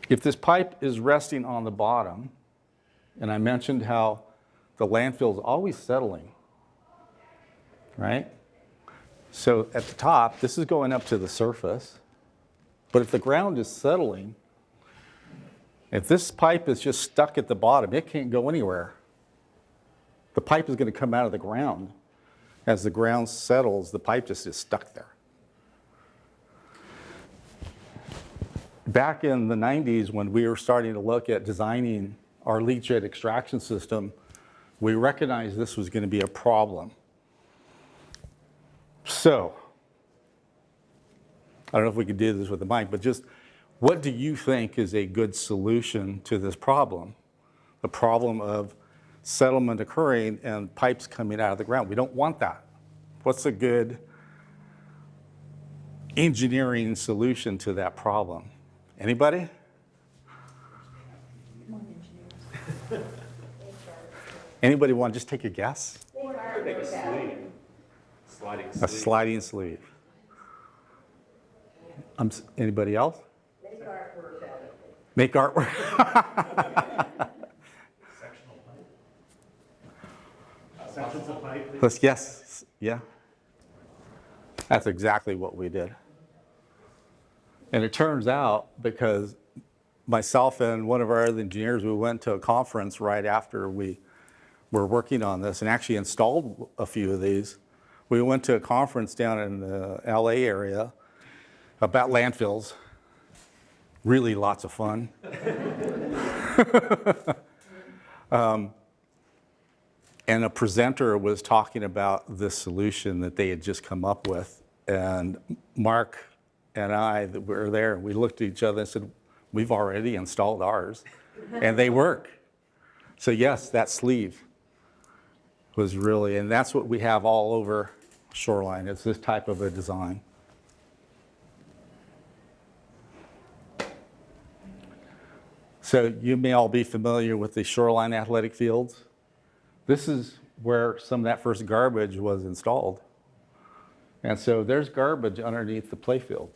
if this pipe is resting on the bottom, and I mentioned how the landfill is always settling, right? So at the top, this is going up to the surface, but if the ground is settling, if this pipe is just stuck at the bottom, it can't go anywhere. The pipe is going to come out of the ground. As the ground settles, the pipe just is stuck there. Back in the 90s, when we were starting to look at designing our leachate extraction system, we recognized this was going to be a problem. So, I don't know if we could do this with the mic, but just what do you think is a good solution to this problem? The problem of settlement occurring and pipes coming out of the ground. We don't want that. What's a good engineering solution to that problem? Anybody? Anybody want to just take a guess? A sliding sleeve. Anybody else? Make artwork out of it. Make artwork. Sectional pipe. Sections of pipe. Yes, yeah. That's exactly what we did. And it turns out, because myself and one of our other engineers, we went to a conference right after we were working on this and actually installed a few of these. We went to a conference down in the LA area about landfills. Really lots of fun. And a presenter was talking about this solution that they had just come up with. And Mark and I that were there, we looked at each other and said, we've already installed ours. And they work. So yes, that sleeve was really, and that's what we have all over Shoreline. It's this type of a design. So you may all be familiar with the Shoreline athletic fields. This is where some of that first garbage was installed. And so there's garbage underneath the playfield.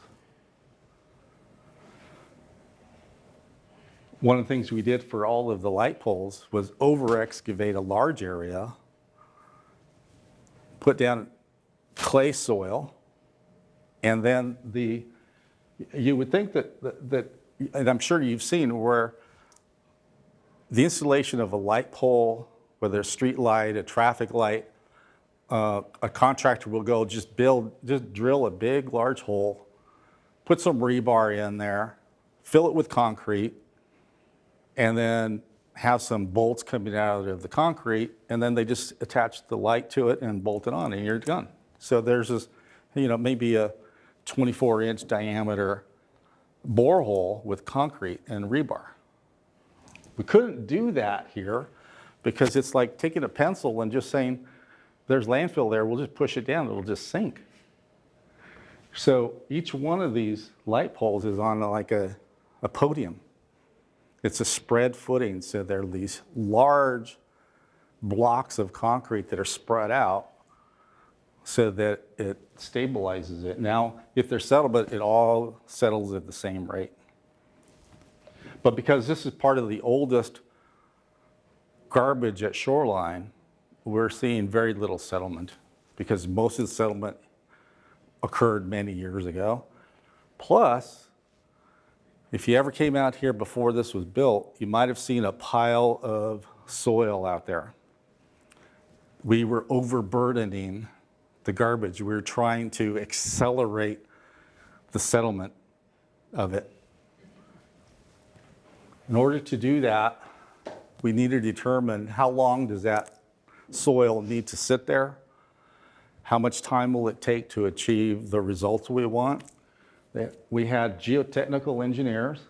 One of the things we did for all of the light poles was over-excavate a large area, put down clay soil, and then you would think that, and I'm sure you've seen where the installation of a light pole, whether a street light, a traffic light, a contractor will go just drill a big, large hole, put some rebar in there, fill it with concrete, and then have some bolts coming out of the concrete, and then they just attach the light to it and bolt it on, and you're done. So there's this, maybe a 24-inch diameter borehole with concrete and rebar. We couldn't do that here because it's like taking a pencil and just saying, there's landfill there, we'll just push it down, it'll just sink. So each one of these light poles is on like a podium. It's a spread footing, so there are these large blocks of concrete that are spread out so that it stabilizes it. Now, if they're settled, it all settles at the same rate. But because this is part of the oldest garbage at Shoreline, we're seeing very little settlement because most of the settlement occurred many years ago. Plus, if you ever came out here before this was built, you might have seen a pile of soil out there. We were overburdening the garbage. We were trying to accelerate the settlement of it. In order to do that, we need to determine how long does that soil need to sit there, how much time will it take to achieve the results we want. We had geotechnical engineers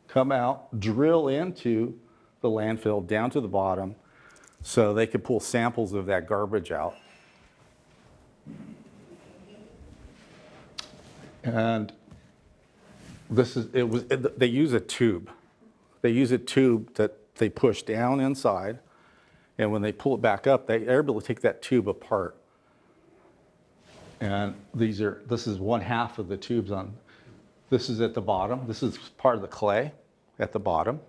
come out, drill into the landfill down to the bottom so they could pull samples of that garbage out. And they use a tube. They use a tube that they push down inside, and when they pull it back up, they're able to take that tube apart. And this is one half of the tubes on. This is at the bottom. This is part of the clay at the bottom.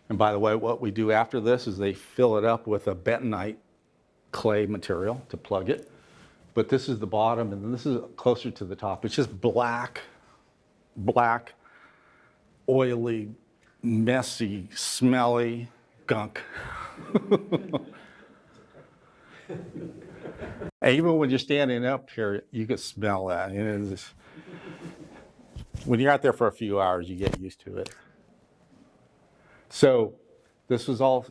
And by the way, what we do after this is they fill it up with a bentonite clay material to plug it. But this is the bottom, and then this is closer to the top. It's just black, oily, messy, smelly gunk. And even when you're standing up here, you can smell that. When you're out there for a few hours, you get used to it. So this was all,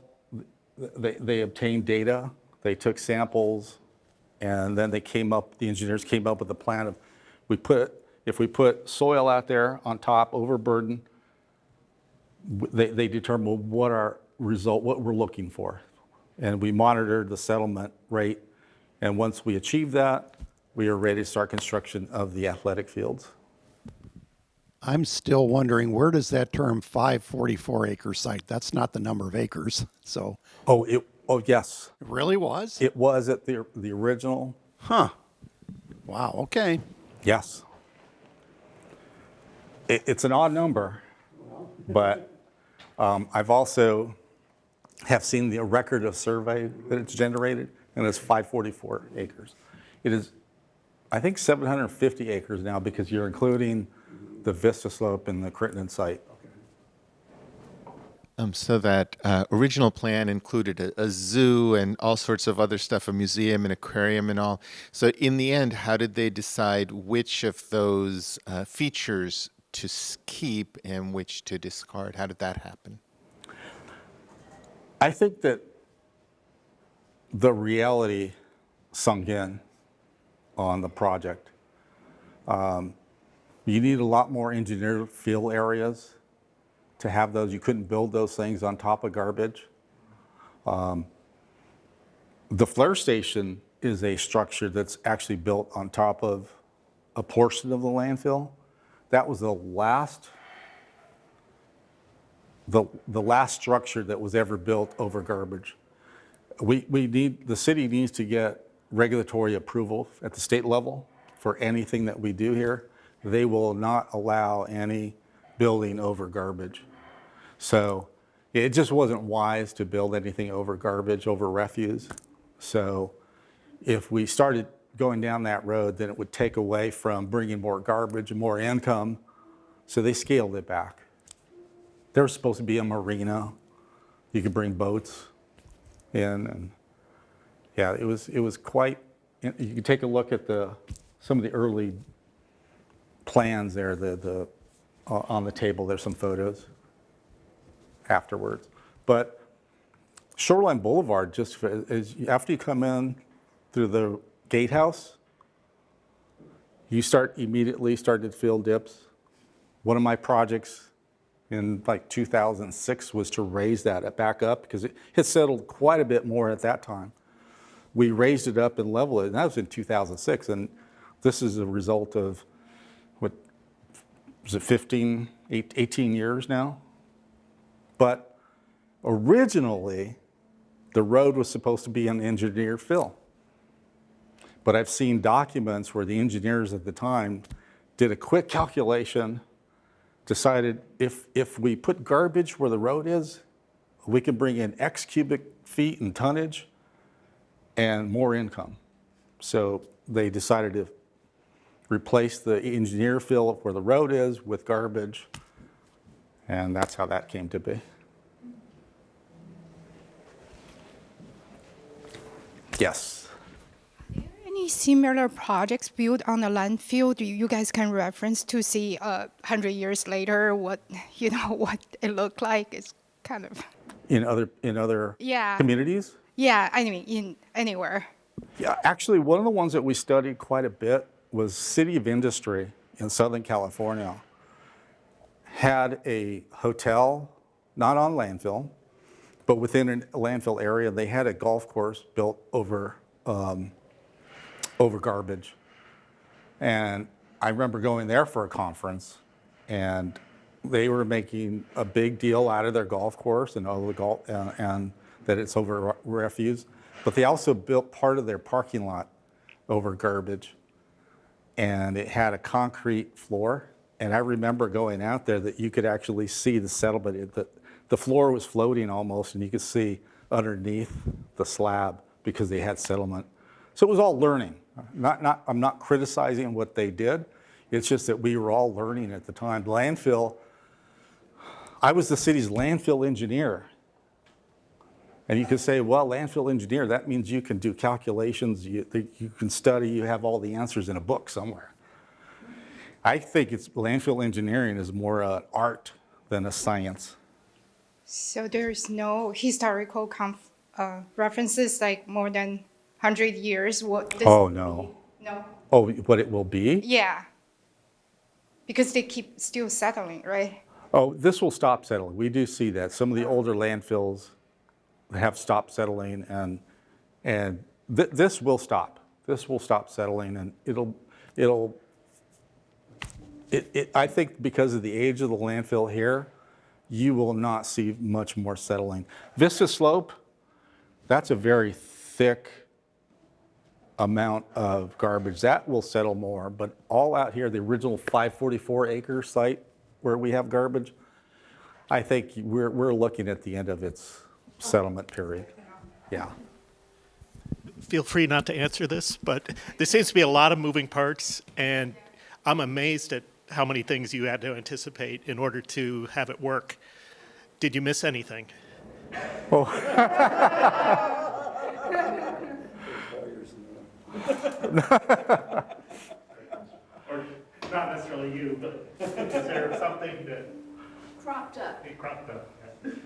they obtained data, they took samples, and then the engineers came up with a plan of, if we put soil out there on top, overburden, they determined what we're looking for. And we monitored the settlement rate. And once we achieved that, we are ready to start construction of the athletic fields. I'm still wondering, where does that term 544 acre site? That's not the number of acres. So. Oh, yes. It really was? It was at the original. Huh. Wow, okay. Yes. It's an odd number, but I've also have seen the record of survey that it's generated, and it's 544 acres. It is, I think, 750 acres now because you're including the Vista Slope and the Crittenden site. So that original plan included a zoo and all sorts of other stuff, a museum, an aquarium and all. So in the end, how did they decide which of those features to keep and which to discard? How did that happen? I think that the reality sunk in on the project. You need a lot more engineered fill areas to have those. You couldn't build those things on top of garbage. The flare station is a structure that's actually built on top of a portion of the landfill. That was the last structure that was ever built over garbage. The city needs to get regulatory approval at the state level for anything that we do here. They will not allow any building over garbage. So it just wasn't wise to build anything over garbage, over refuse. So if we started going down that road, then it would take away from bringing more garbage and more income. So they scaled it back. There was supposed to be a marina. You could bring boats in, and yeah, it was quite. You can take a look at some of the early plans there. On the table, there's some photos afterwards. But Shoreline Boulevard, just after you come in through the gatehouse, you immediately started to feel dips. One of my projects in like 2006 was to raise that back up because it had settled quite a bit more at that time. We raised it up and leveled it, and that was in 2006. And this is a result of, what, was it 18 years now? But originally, the road was supposed to be an engineer fill. But I've seen documents where the engineers at the time did a quick calculation, decided if we put garbage where the road is, we can bring in X cubic feet and tonnage and more income. So they decided to replace the engineer fill where the road is with garbage, and that's how that came to be. Yes. Any similar projects built on the landfill you guys can reference to see 100 years later what what it looked like? It's kind of In other Yeah. communities? yeah. I mean, in anywhere. Yeah, actually, one of the ones that we studied quite a bit was City of Industry in Southern California. Had a hotel, not on landfill, but within a landfill area. They had a golf course built over garbage. And I remember going there for a conference, and they were making a big deal out of their golf course and and that it's over refuse. But they also built part of their parking lot over garbage, and it had a concrete floor. And I remember going out there that you could actually see the settlement. The floor was floating almost, and you could see underneath the slab because they had settlement. So it was all learning. I'm not criticizing what they did. It's just that we were all learning at the time. Landfill, I was the city's landfill engineer. And you could say, well, landfill engineer, that means you can do calculations, you can study, you have all the answers in a book somewhere. I think landfill engineering is more an art than a science. So there's no historical references like more than 100 years. What? This Oh, no. No. Oh, what it will be? Yeah. Because they keep still settling, right? Oh, this will stop settling. We do see that. Some of the older landfills have stopped settling, and this will stop. This will stop settling, and I think because of the age of the landfill here, you will not see much more settling. Vista Slope, that's a very thick amount of garbage. That will settle more, but all out here, the original 544-acre site where we have garbage, I think we're looking at the end of its settlement period. Yeah. Feel free not to answer this, but there seems to be a lot of moving parts, and I'm amazed at how many things you had to anticipate in order to have it work. Did you miss anything? Oh. Or not necessarily you, but is there something that Cropped up. cropped up?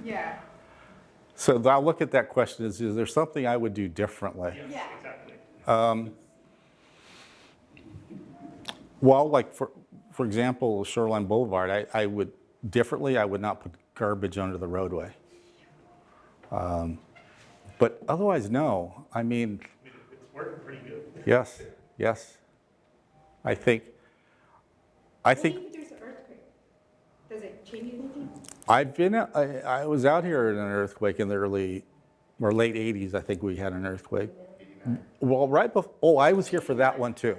Yeah. So I'll look at that question is there something I would do differently? Yeah. Exactly. Well, like for example, Shoreline Boulevard, I would not put garbage under the roadway. But otherwise, no. I mean, It's working pretty good. yes. I think If there's an earthquake, does it change anything? I was out here in an earthquake in the early or late 80s. I think we had an earthquake. Well, right before, I was here for that one too.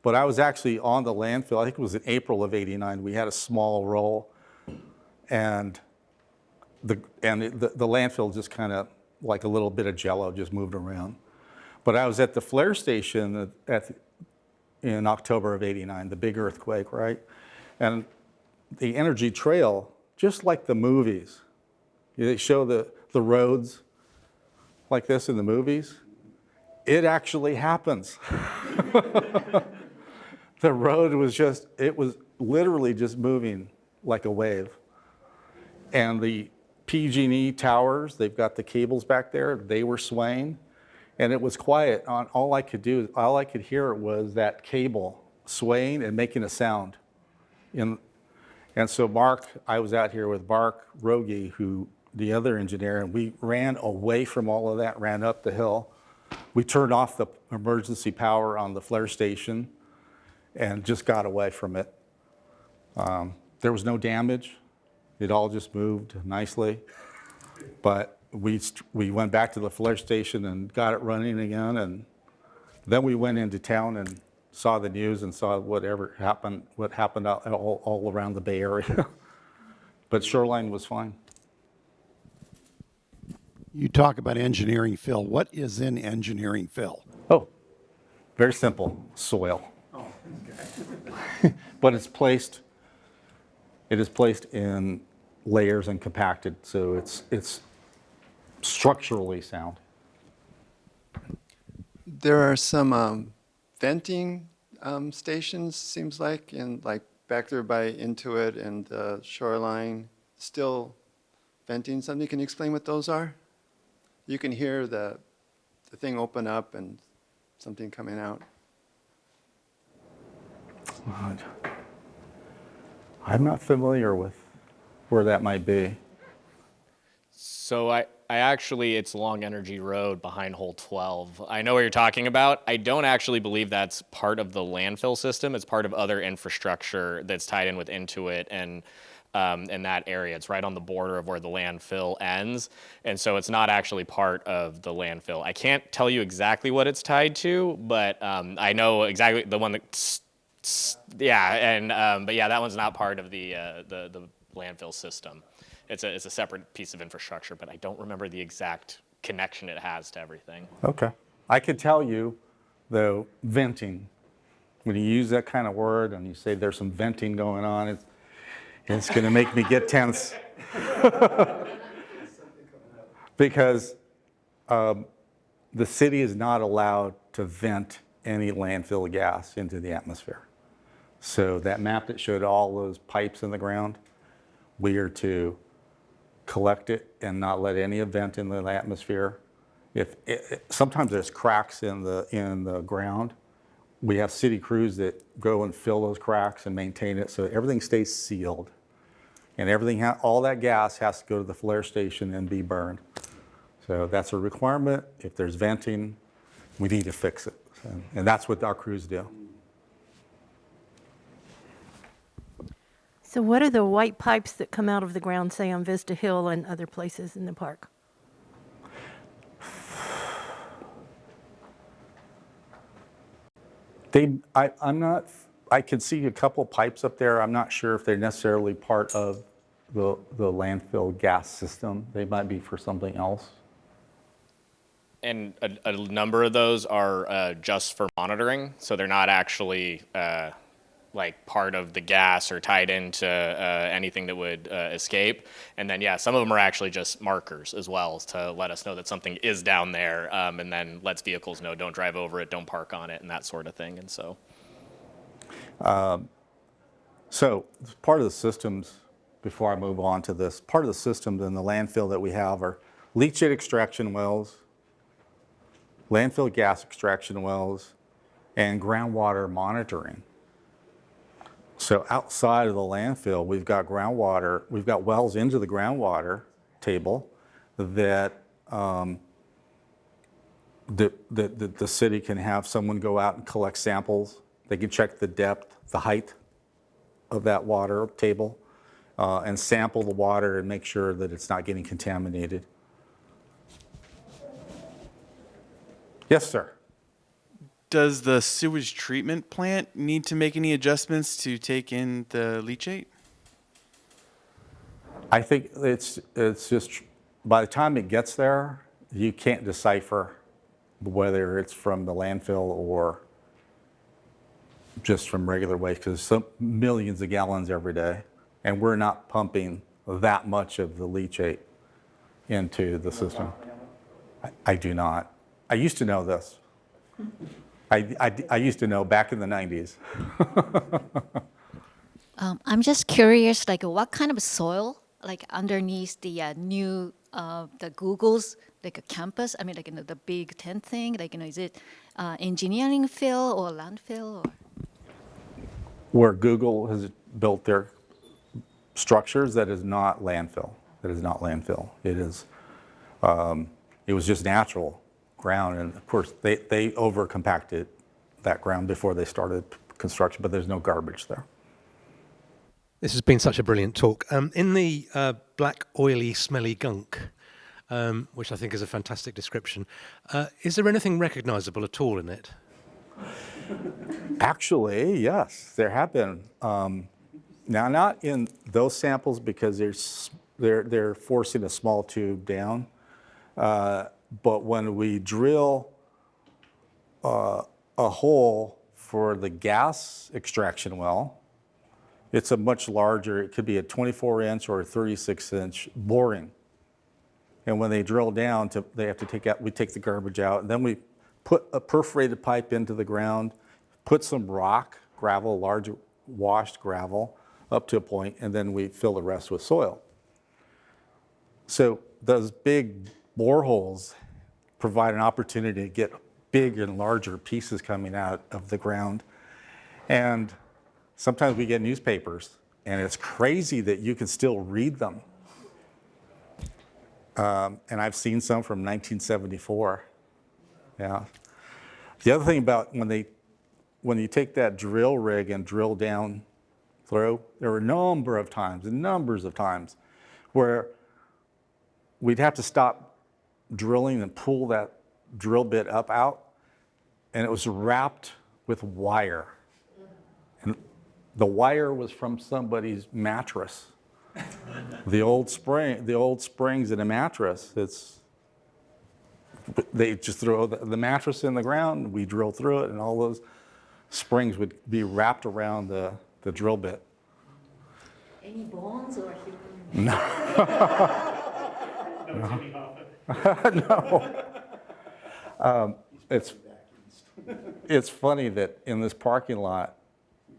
But I was actually on the landfill. I think it was in April of '89. We had a small roll, and the landfill just kind of like a little bit of jello just moved around. But I was at the flare station in October of '89, the big earthquake, right? And the energy trail, just like the movies, they show the roads like this in the movies. It actually happens. The road was it was literally just moving like a wave. And the PG&E towers, they've got the cables back there, they were swaying. And it was quiet. All I could hear was that cable swaying and making a sound. And so I was out here with Mark Rogie, the other engineer, and we ran away from all of that, ran up the hill. We turned off the emergency power on the flare station and just got away from it. There was no damage. It all just moved nicely. But we went back to the flare station and got it running again, and then we went into town and saw the news and saw what happened all around the Bay Area. But Shoreline was fine. You talk about engineering fill. What is in engineering fill? Oh, very simple, soil. Oh, okay. But it is placed in layers and compacted, so it's structurally sound. There are some venting stations, seems like, in like back there by Intuit and Shoreline, still venting something. Can you explain what those are? You can hear the thing open up and something coming out. I'm not familiar with where that might be. So I actually, it's Long Energy Road behind hole 12. I know what you're talking about. I don't actually believe that's part of the landfill system. It's part of other infrastructure that's tied in with Intuit and in that area. It's right on the border of where the landfill ends. And so it's not actually part of the landfill. I can't tell you exactly what it's tied to, but I know exactly the one that, but yeah, that one's not part of the landfill system. It's a separate piece of infrastructure, but I don't remember the exact connection it has to everything. Okay. I could tell you, though, venting. When you use that kind of word and you say there's some venting going on, it's going to make me get tense. Because the city is not allowed to vent any landfill gas into the atmosphere. So that map that showed all those pipes in the ground, we are to collect it and not let any vent in the atmosphere. Sometimes there's cracks in the ground. We have city crews that go and fill those cracks and maintain it so everything stays sealed. And all that gas has to go to the flare station and be burned. So that's a requirement. If there's venting, we need to fix it. And that's what our crews do. So what are the white pipes that come out of the ground, say on Vista Hill and other places in the park? I can see a couple pipes up there. I'm not sure if they're necessarily part of the landfill gas system. They might be for something else. And a number of those are just for monitoring, so they're not actually like part of the gas or tied into anything that would escape. And then, yeah, some of them are actually just markers as well to let us know that something is down there, and then lets vehicles know, don't drive over it, don't park on it, and that sort of thing. And so. So part of the systems, before I move on to this, part of the systems in the landfill that we have are leachate extraction wells, landfill gas extraction wells, and groundwater monitoring. So outside of the landfill, we've got groundwater, we've got wells into the groundwater table that the city can have someone go out and collect samples. They can check the depth, the height of that water table, and sample the water and make sure that it's not getting contaminated. Yes, sir. Does the sewage treatment plant need to make any adjustments to take in the leachate? I think it's just, by the time it gets there, you can't decipher whether it's from the landfill or just from regular waste, because some millions of gallons every day, and we're not pumping that much of the leachate into the system. I do not. I used to know this. I used to know back in the 90s. I'm just curious, like what kind of soil, like underneath the new, the Google's like a campus? I mean, like the big tent thing. Like is it engineering fill or landfill? Or? Where Google has built their structures, that is not landfill. That is not landfill. It is. It was just natural ground, and of course they over compacted that ground before they started construction. But there's no garbage there. This has been such a brilliant talk. In the black, oily, smelly gunk, which I think is a fantastic description, is there anything recognizable at all in it? Actually, yes, there have been. Now, not in those samples because they're forcing a small tube down. But when we drill a hole for the gas extraction well, it's a much larger, it could be a 24-inch or a 36-inch boring. And when they drill down, they have to we take the garbage out, and then we put a perforated pipe into the ground, put some rock, gravel, large washed gravel, up to a point, and then we fill the rest with soil. So those big boreholes provide an opportunity to get big and larger pieces coming out of the ground. And sometimes we get newspapers, and it's crazy that you can still read them. And I've seen some from 1974. Yeah. The other thing about when you take that drill rig and drill down through, there were numbers of times where we'd have to stop drilling and pull that drill bit out, and it was wrapped with wire. And the wire was from somebody's mattress. The old springs in a mattress, they just throw the mattress in the ground, we drill through it, and all those springs would be wrapped around the drill bit. Any bones or human? No. No. It's funny that in this parking lot,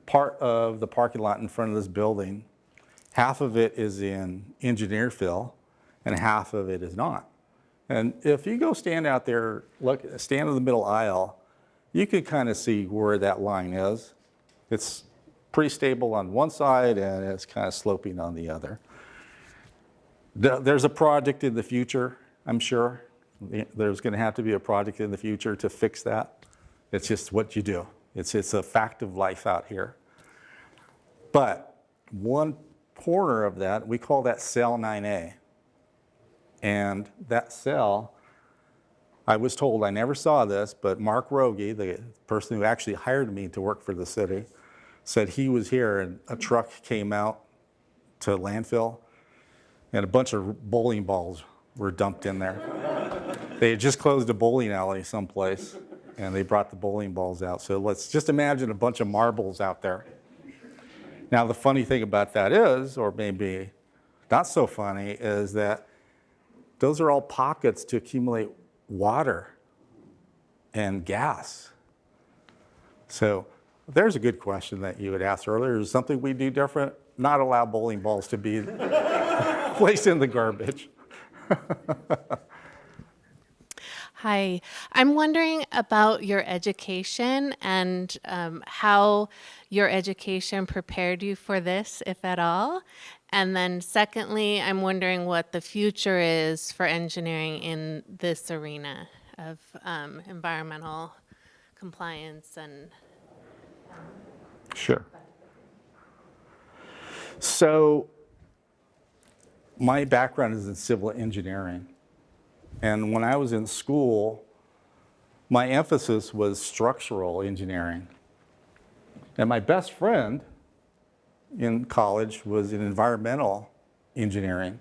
part of the parking lot in front of this building, half of it is in engineer fill and half of it is not. And if you go stand out there, stand in the middle aisle, you can kind of see where that line is. It's pretty stable on one side and it's kind of sloping on the other. There's a project in the future, I'm sure. There's going to have to be a project in the future to fix that. It's just what you do. It's a fact of life out here. But one corner of that, we call that cell 9A. And that cell, I was told, I never saw this, but Mark Rogie, the person who actually hired me to work for the city, said he was here and a truck came out to landfill and a bunch of bowling balls were dumped in there. They had just closed a bowling alley someplace and they brought the bowling balls out. So let's just imagine a bunch of marbles out there. Now the funny thing about that is, or maybe not so funny, is that those are all pockets to accumulate water and gas. So there's a good question that you had asked earlier. Is something we do different? Not allow bowling balls to be placed in the garbage. Hi, I'm wondering about your education and how your education prepared you for this, if at all. And then secondly, I'm wondering what the future is for engineering in this arena of environmental compliance and... Sure. So my background is in civil engineering. And when I was in school, my emphasis was structural engineering. And my best friend in college was in environmental engineering.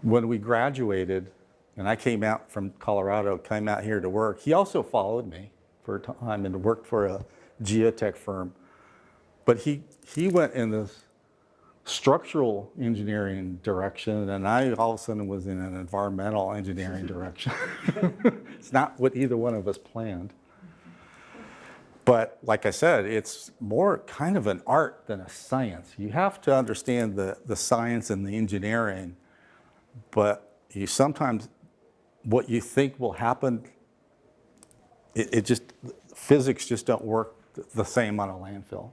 When we graduated, and I came out from Colorado, came out here to work, he also followed me for a time and worked for a geotech firm. But he went in this structural engineering direction, and I all of a sudden was in an environmental engineering direction. It's not what either one of us planned. But like I said, it's more kind of an art than a science. You have to understand the science and the engineering, but you sometimes, what you think will happen, it just, physics just don't work the same on a landfill.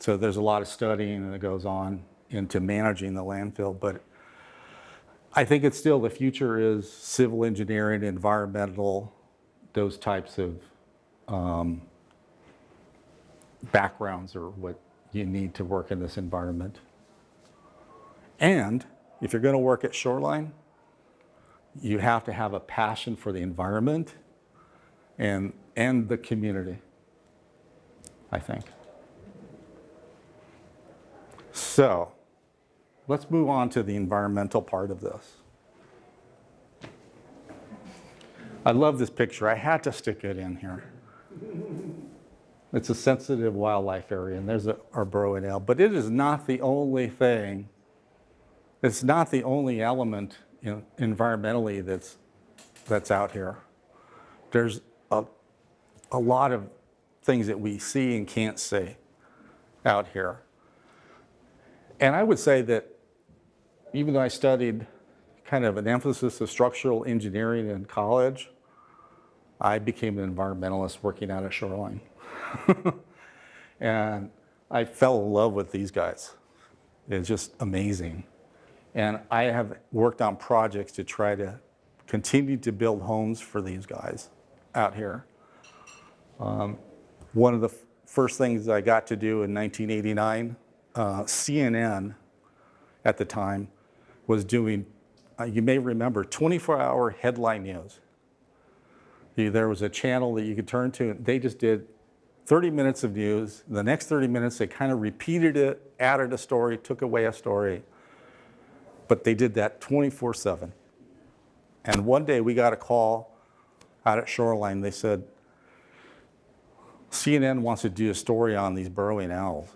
So there's a lot of studying that goes on into managing the landfill, but I think it's still, the future is civil engineering, environmental, those types of backgrounds are what you need to work in this environment. And if you're going to work at Shoreline, you have to have a passion for the environment and the community, I think. So let's move on to the environmental part of this. I love this picture. I had to stick it in here. It's a sensitive wildlife area, and there's our burrowing owl. But it is not the only thing. It's not the only element, environmentally that's out here. There's a lot of things that we see and can't see out here. And I would say that even though I studied kind of an emphasis of structural engineering in college, I became an environmentalist working out at Shoreline. And I fell in love with these guys. It's just amazing. And I have worked on projects to try to continue to build homes for these guys out here. One of the first things I got to do in 1989, CNN at the time was doing, you may remember, 24-hour headline news. There was a channel that you could turn to, and they just did 30 minutes of news. The next 30 minutes, they kind of repeated it, added a story, took away a story. But they did that 24/7. And one day we got a call out at Shoreline. They said, CNN wants to do a story on these burrowing owls.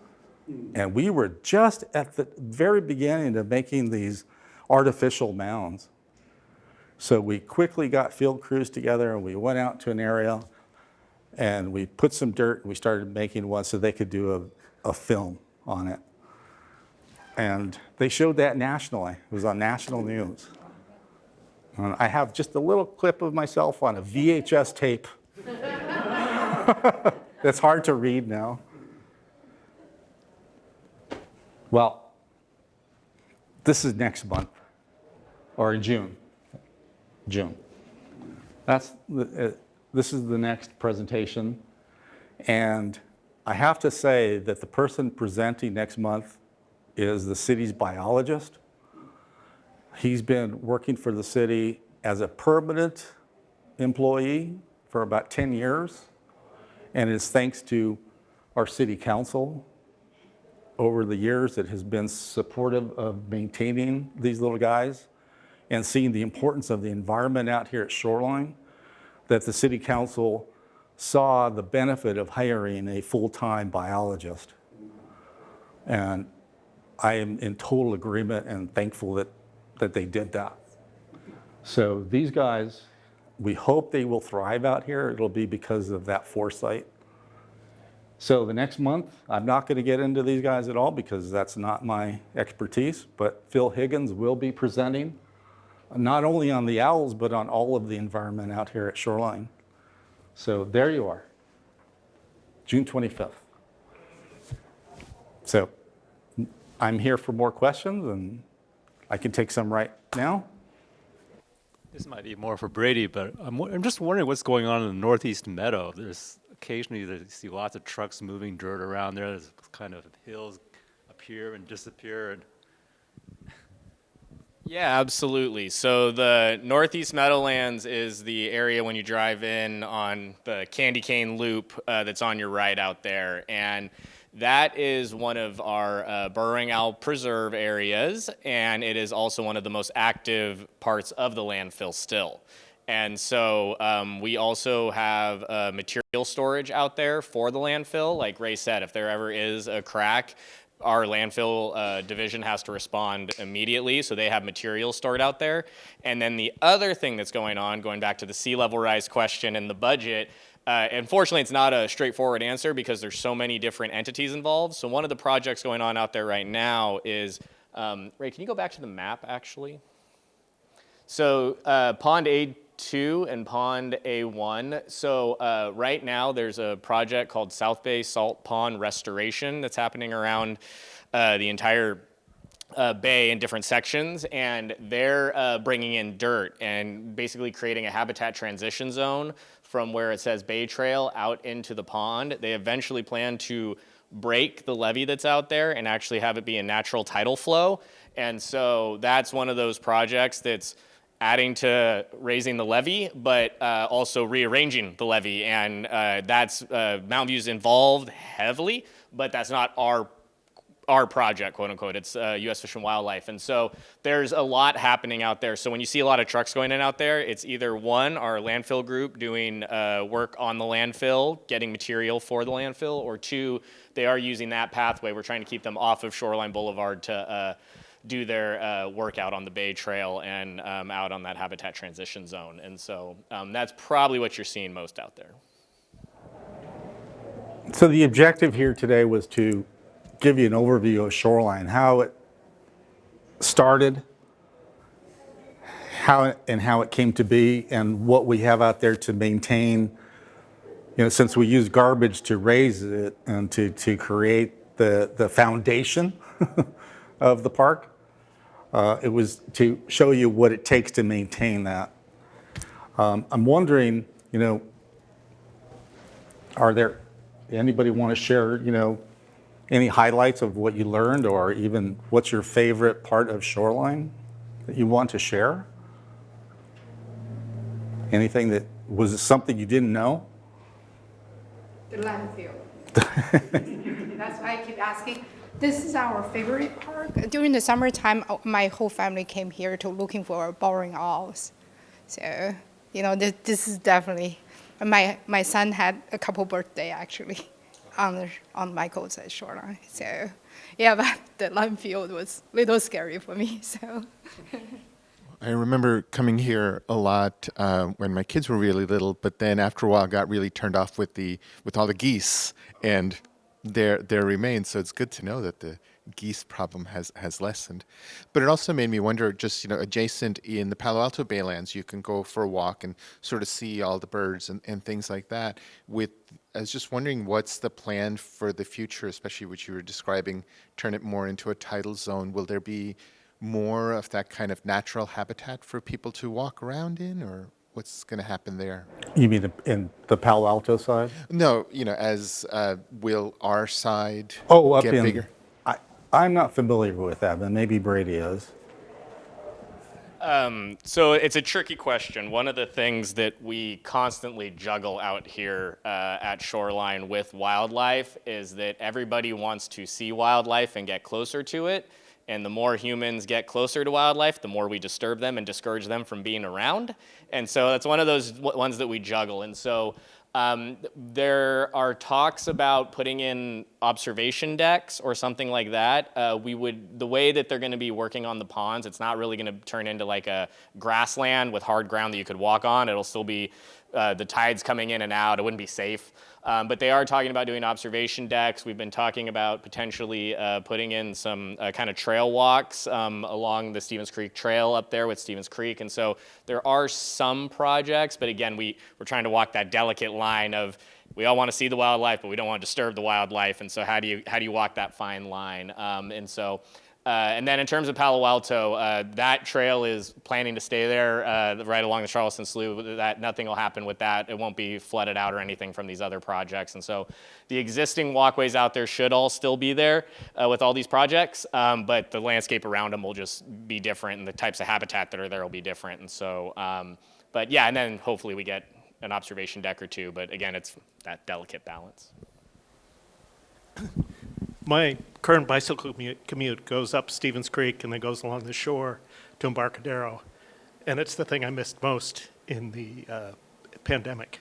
And we were just at the very beginning of making these artificial mounds. So we quickly got field crews together and we went out to an area and we put some dirt and we started making one so they could do a film on it. And they showed that nationally. It was on national news. And I have just a little clip of myself on a VHS tape. That's hard to read now. Well, this is next month, or in June. This is the next presentation. And I have to say that the person presenting next month is the city's biologist. He's been working for the city as a permanent employee for about 10 years. And it's thanks to our city council over the years that has been supportive of maintaining these little guys and seeing the importance of the environment out here at Shoreline, that the city council saw the benefit of hiring a full-time biologist. And I am in total agreement and thankful that they did that. So these guys, we hope they will thrive out here. It'll be because of that foresight. So the next month, I'm not going to get into these guys at all because that's not my expertise, but Phil Higgins will be presenting not only on the owls, but on all of the environment out here at Shoreline. So there you are, June 25th. So I'm here for more questions, and I can take some right now. This might be more for Brady, but I'm just wondering what's going on in the Northeast Meadow. There's occasionally you see lots of trucks moving dirt around there. There's kind of hills appear and disappear. And Yeah, absolutely. So the Northeast Meadowlands is the area when you drive in on the Candy Cane Loop that's on your right out there. And That is one of our burrowing owl preserve areas, and it is also one of the most active parts of the landfill still. And so we also have material storage out there for the landfill. Like Ray said, if there ever is a crack, our landfill division has to respond immediately, so they have materials stored out there. And then the other thing that's going on, going back to the sea level rise question and the budget, unfortunately, it's not a straightforward answer because there's so many different entities involved. So one of the projects going on out there right now is, Ray, can you go back to the map, actually? So Pond A2 and Pond A1. So right now there's a project called South Bay Salt Pond Restoration that's happening around the entire bay in different sections, and they're bringing in dirt and basically creating a habitat transition zone from where it says Bay Trail out into the pond. They eventually plan to break the levee that's out there and actually have it be a natural tidal flow. And so that's one of those projects that's adding to raising the levee, but also rearranging the levee. And that's Mountain View's involved heavily, but that's not our project, quote unquote. It's U.S. Fish and Wildlife. And so there's a lot happening out there. So when you see a lot of trucks going in out there, it's either one, our landfill group doing work on the landfill, getting material for the landfill, or two, they are using that pathway. We're trying to keep them off of Shoreline Boulevard to do their work out on the Bay Trail and out on that habitat transition zone. And so that's probably what you're seeing most out there. So the objective here today was to give you an overview of Shoreline, how it started, how it came to be, and what we have out there to maintain. You know, since we use garbage to raise it and to create the foundation of the park, it was to show you what it takes to maintain that. I'm wondering, you know, anybody want to share, you know, any highlights of what you learned, or even what's your favorite part of Shoreline that you want to share? Anything that was something you didn't know? The landfill. That's why I keep asking. This is our favorite park. During the summertime, my whole family came here to looking for burrowing owls. So, you know, this is definitely, my son had a couple birthday actually on Michael's at Shoreline. So, yeah, but the landfill was a little scary for me, so. I remember coming here a lot when my kids were really little, but then after a while got really turned off with all the geese and their remains. So it's good to know that the geese problem has lessened. But it also made me wonder, just, you know, adjacent in the Palo Alto Baylands, you can go for a walk and sort of see all the birds and things like that. I was just wondering, what's the plan for the future, especially what you were describing, turn it more into a tidal zone? Will there be more of that kind of natural habitat for people to walk around in, or what's going to happen there? You mean in the Palo Alto side? No, you know, will our side Up get in bigger? I'm not familiar with that, but maybe Brady is. So it's a tricky question. One of the things that we constantly juggle out here at Shoreline with wildlife is that everybody wants to see wildlife and get closer to it. And the more humans get closer to wildlife, the more we disturb them and discourage them from being around. And so that's one of those ones that we juggle. And so there are talks about putting in observation decks or something like that. The way that they're going to be working on the ponds, it's not really going to turn into like a grassland with hard ground that you could walk on. It'll still be the tides coming in and out. It wouldn't be safe. But they are talking about doing observation decks. We've been talking about potentially putting in some kind of trail walks along the Stevens Creek Trail up there with Stevens Creek. And so there are some projects, but again, we're trying to walk that delicate line of, we all want to see the wildlife, but we don't want to disturb the wildlife. And so how do you walk that fine line? And then in terms of Palo Alto, that trail is planning to stay there right along the Charleston Slough. That nothing will happen with that. It won't be flooded out or anything from these other projects. And so the existing walkways out there should all still be there with all these projects, but the landscape around them will just be different, and the types of habitat that are there will be different. And so, but yeah, and then hopefully we get an observation deck or two. But again, it's that delicate balance. My current bicycle commute goes up Stevens Creek and then goes along the shore to Embarcadero. And it's the thing I missed most in the pandemic.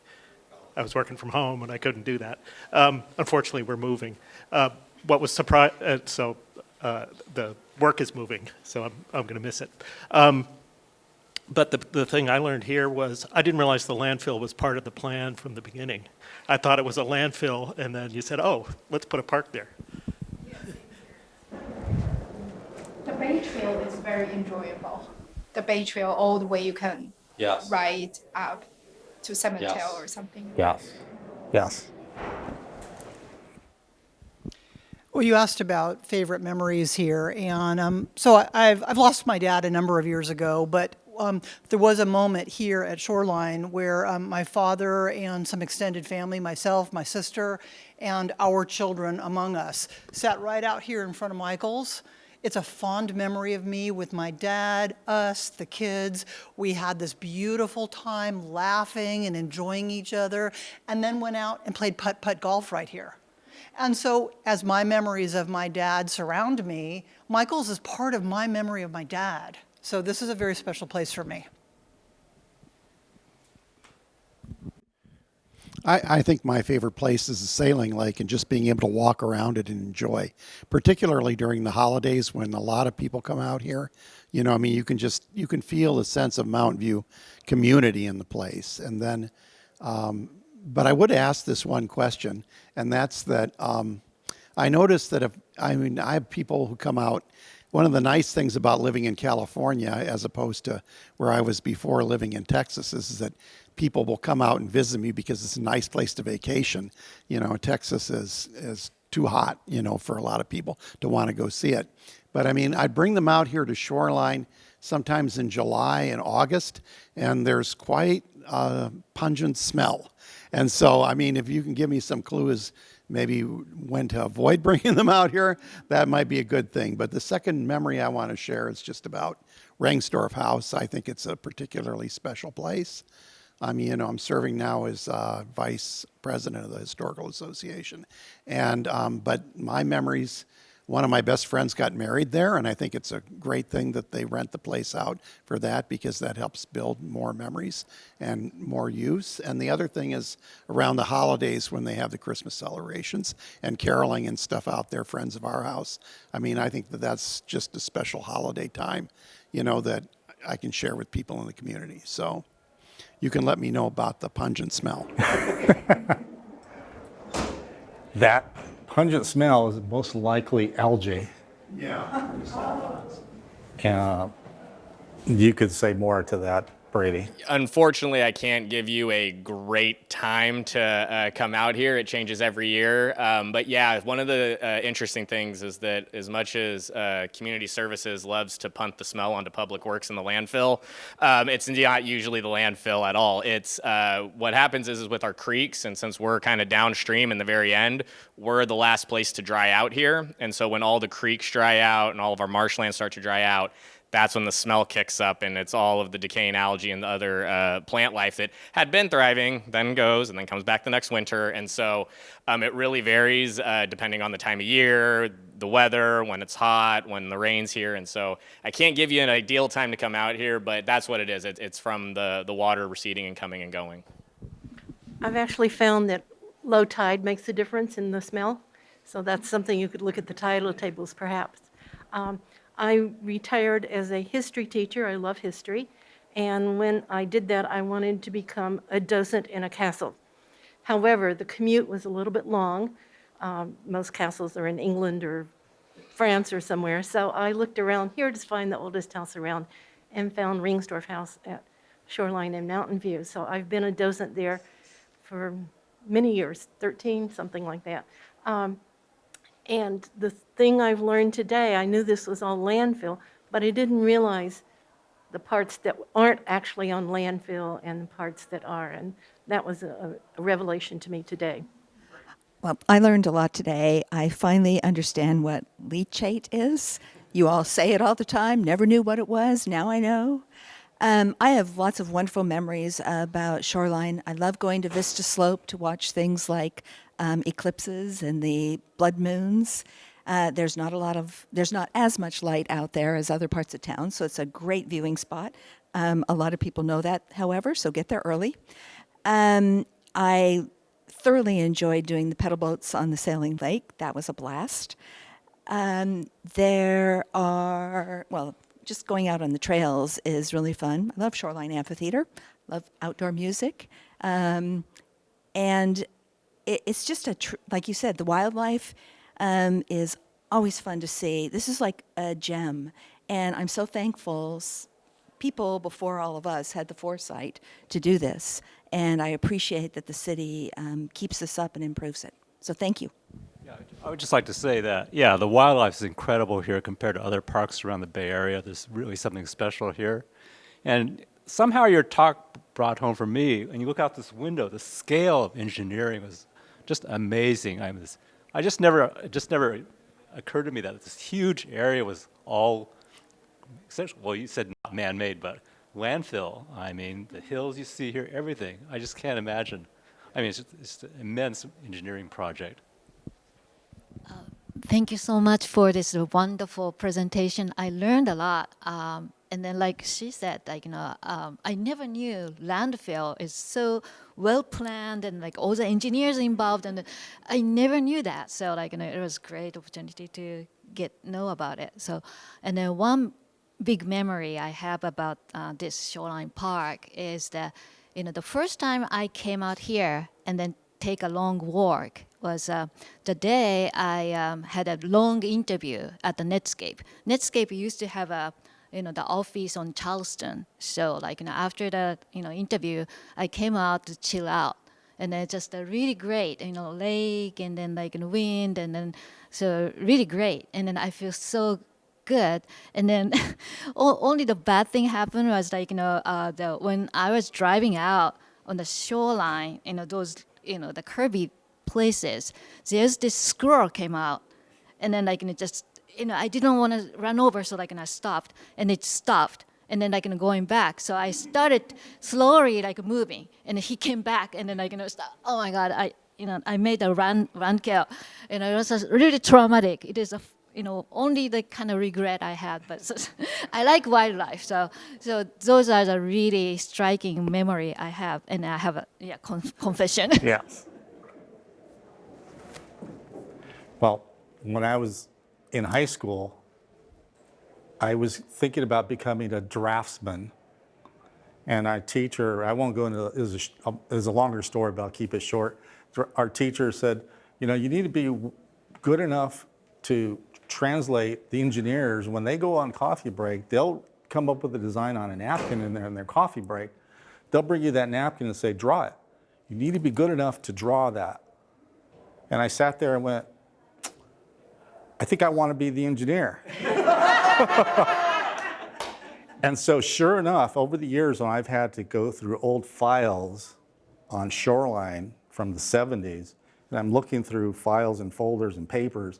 I was working from home and I couldn't do that. Unfortunately, we're moving. What was so the work is moving, so I'm going to miss it. But the thing I learned here was I didn't realize the landfill was part of the plan from the beginning. I thought it was a landfill, and then you said, oh, let's put a park there. The Bay Trail is very enjoyable. The Bay Trail, all the way you can Yes. ride up to Cemetery Yes. or something. Yes. Yes. Well, you asked about favorite memories here, and so I've lost my dad a number of years ago, but there was a moment here at Shoreline where my father and some extended family, myself, my sister, and our children among us, sat right out here in front of Michael's. It's a fond memory of me with my dad, us, the kids. We had this beautiful time laughing and enjoying each other, and then went out and played putt-putt golf right here. And so as my memories of my dad surround me, Michael's is part of my memory of my dad. So this is a very special place for me. I think my favorite place is the sailing lake and just being able to walk around it and enjoy, particularly during the holidays when a lot of people come out here. You know, I mean, you can feel the sense of Mountain View community in the place. And then, but I would ask this one question, and that's that I noticed that I have people who come out. One of the nice things about living in California, as opposed to where I was before living in Texas, is that people will come out and visit me because it's a nice place to vacation. You know, Texas is too hot, you know, for a lot of people to want to go see it. But I mean, I bring them out here to Shoreline sometimes in July and August, and there's quite a pungent smell. And so, I mean, if you can give me some clues, maybe when to avoid bringing them out here, that might be a good thing. But the second memory I want to share is just about Rengstorff House. I think it's a particularly special place. I mean, you know, I'm serving now as vice president of the Historical Association. And, but my memories, one of my best friends got married there, and I think it's a great thing that they rent the place out for that, because that helps build more memories and more use. And the other thing is around the holidays when they have the Christmas celebrations and caroling and stuff out there, friends of our house. I mean, I think that that's just a special holiday time, you know, that I can share with people in the community. So you can let me know about the pungent smell. That pungent smell is most likely algae. Yeah. You could say more to that, Brady. Unfortunately, I can't give you a great time to come out here. It changes every year. But yeah, one of the interesting things is that as much as community services loves to punt the smell onto public works and the landfill, it's not usually the landfill at all. It's what happens is with our creeks, and since we're kind of downstream in the very end, we're the last place to dry out here. And so when all the creeks dry out and all of our marshlands start to dry out, that's when the smell kicks up, and it's all of the decaying algae and the other plant life that had been thriving, then goes, and then comes back the next winter. And so it really varies depending on the time of year, the weather, when it's hot, when the rain's here. And so I can't give you an ideal time to come out here, but that's what it is. It's from the water receding and coming and going. I've actually found that low tide makes a difference in the smell. So that's something you could look at the tidal tables, perhaps. I retired as a history teacher. I love history. And when I did that, I wanted to become a docent in a castle. However, the commute was a little bit long. Most castles are in England or France or somewhere. So I looked around here to find the oldest house around and found Rengstorff House at Shoreline and Mountain View. So I've been a docent there for many years, 13, something like that. And the thing I've learned today, I knew this was all landfill, but I didn't realize the parts that aren't actually on landfill and the parts that are. And that was a revelation to me today. Well, I learned a lot today. I finally understand what leachate is. You all say it all the time, never knew what it was, now I know. I have lots of wonderful memories about Shoreline. I love going to Vista Slope to watch things like eclipses and the blood moons. There's not as much light out there as other parts of town, so it's a great viewing spot. A lot of people know that, however, so get there early. I thoroughly enjoyed doing the pedal boats on the sailing lake. That was a blast. Just going out on the trails is really fun. I love Shoreline Amphitheater, love outdoor music. And it's just like you said, the wildlife is always fun to see. This is like a gem. And I'm so thankful people before all of us had the foresight to do this. And I appreciate that the city keeps this up and improves it. So thank you. Yeah, I would just like to say that, yeah, the wildlife is incredible here compared to other parks around the Bay Area. There's really something special here. And somehow your talk brought home for me, and you look out this window, the scale of engineering was just amazing. It just never occurred to me that this huge area was all, well, you said not man-made, but landfill. I mean, the hills you see here, everything. I just can't imagine. I mean, it's an immense engineering project. Thank you so much for this wonderful presentation. I learned a lot. And then, like she said, I never knew landfill is so well planned and like all the engineers involved, and I never knew that. So it was a great opportunity to know about it. So, and then one big memory I have about this Shoreline Park is that the first time I came out here and then take a long walk was the day I had a long interview at the Netscape. Netscape used to have the office on Charleston. So after the interview, I came out to chill out, and then just a really great lake, and then wind, and then so really great. And then I feel so good. And then only the bad thing happened was when I was driving out on the shoreline, those the curvy places, there's this squirrel came out, and then I didn't want to run over, so I stopped, and it stopped, and then going back. So I started slowly moving, and he came back, and then oh my God, I made a run kill, and it was really traumatic. It is only the kind of regret I had, but I like wildlife, so those are the really striking memory I have, and I have a confession. Yes. Well, when I was in high school, I was thinking about becoming a draftsman. And our teacher, I won't go into it, is a longer story, but I'll keep it short. Our teacher said, you need to be good enough to translate the engineers. When they go on coffee break, they'll come up with a design on a napkin in their coffee break. They'll bring you that napkin and say, draw it. You need to be good enough to draw that. And I sat there and went, I think I want to be the engineer. And so sure enough, over the years when I've had to go through old files on Shoreline from the 70s, and I'm looking through files and folders and papers,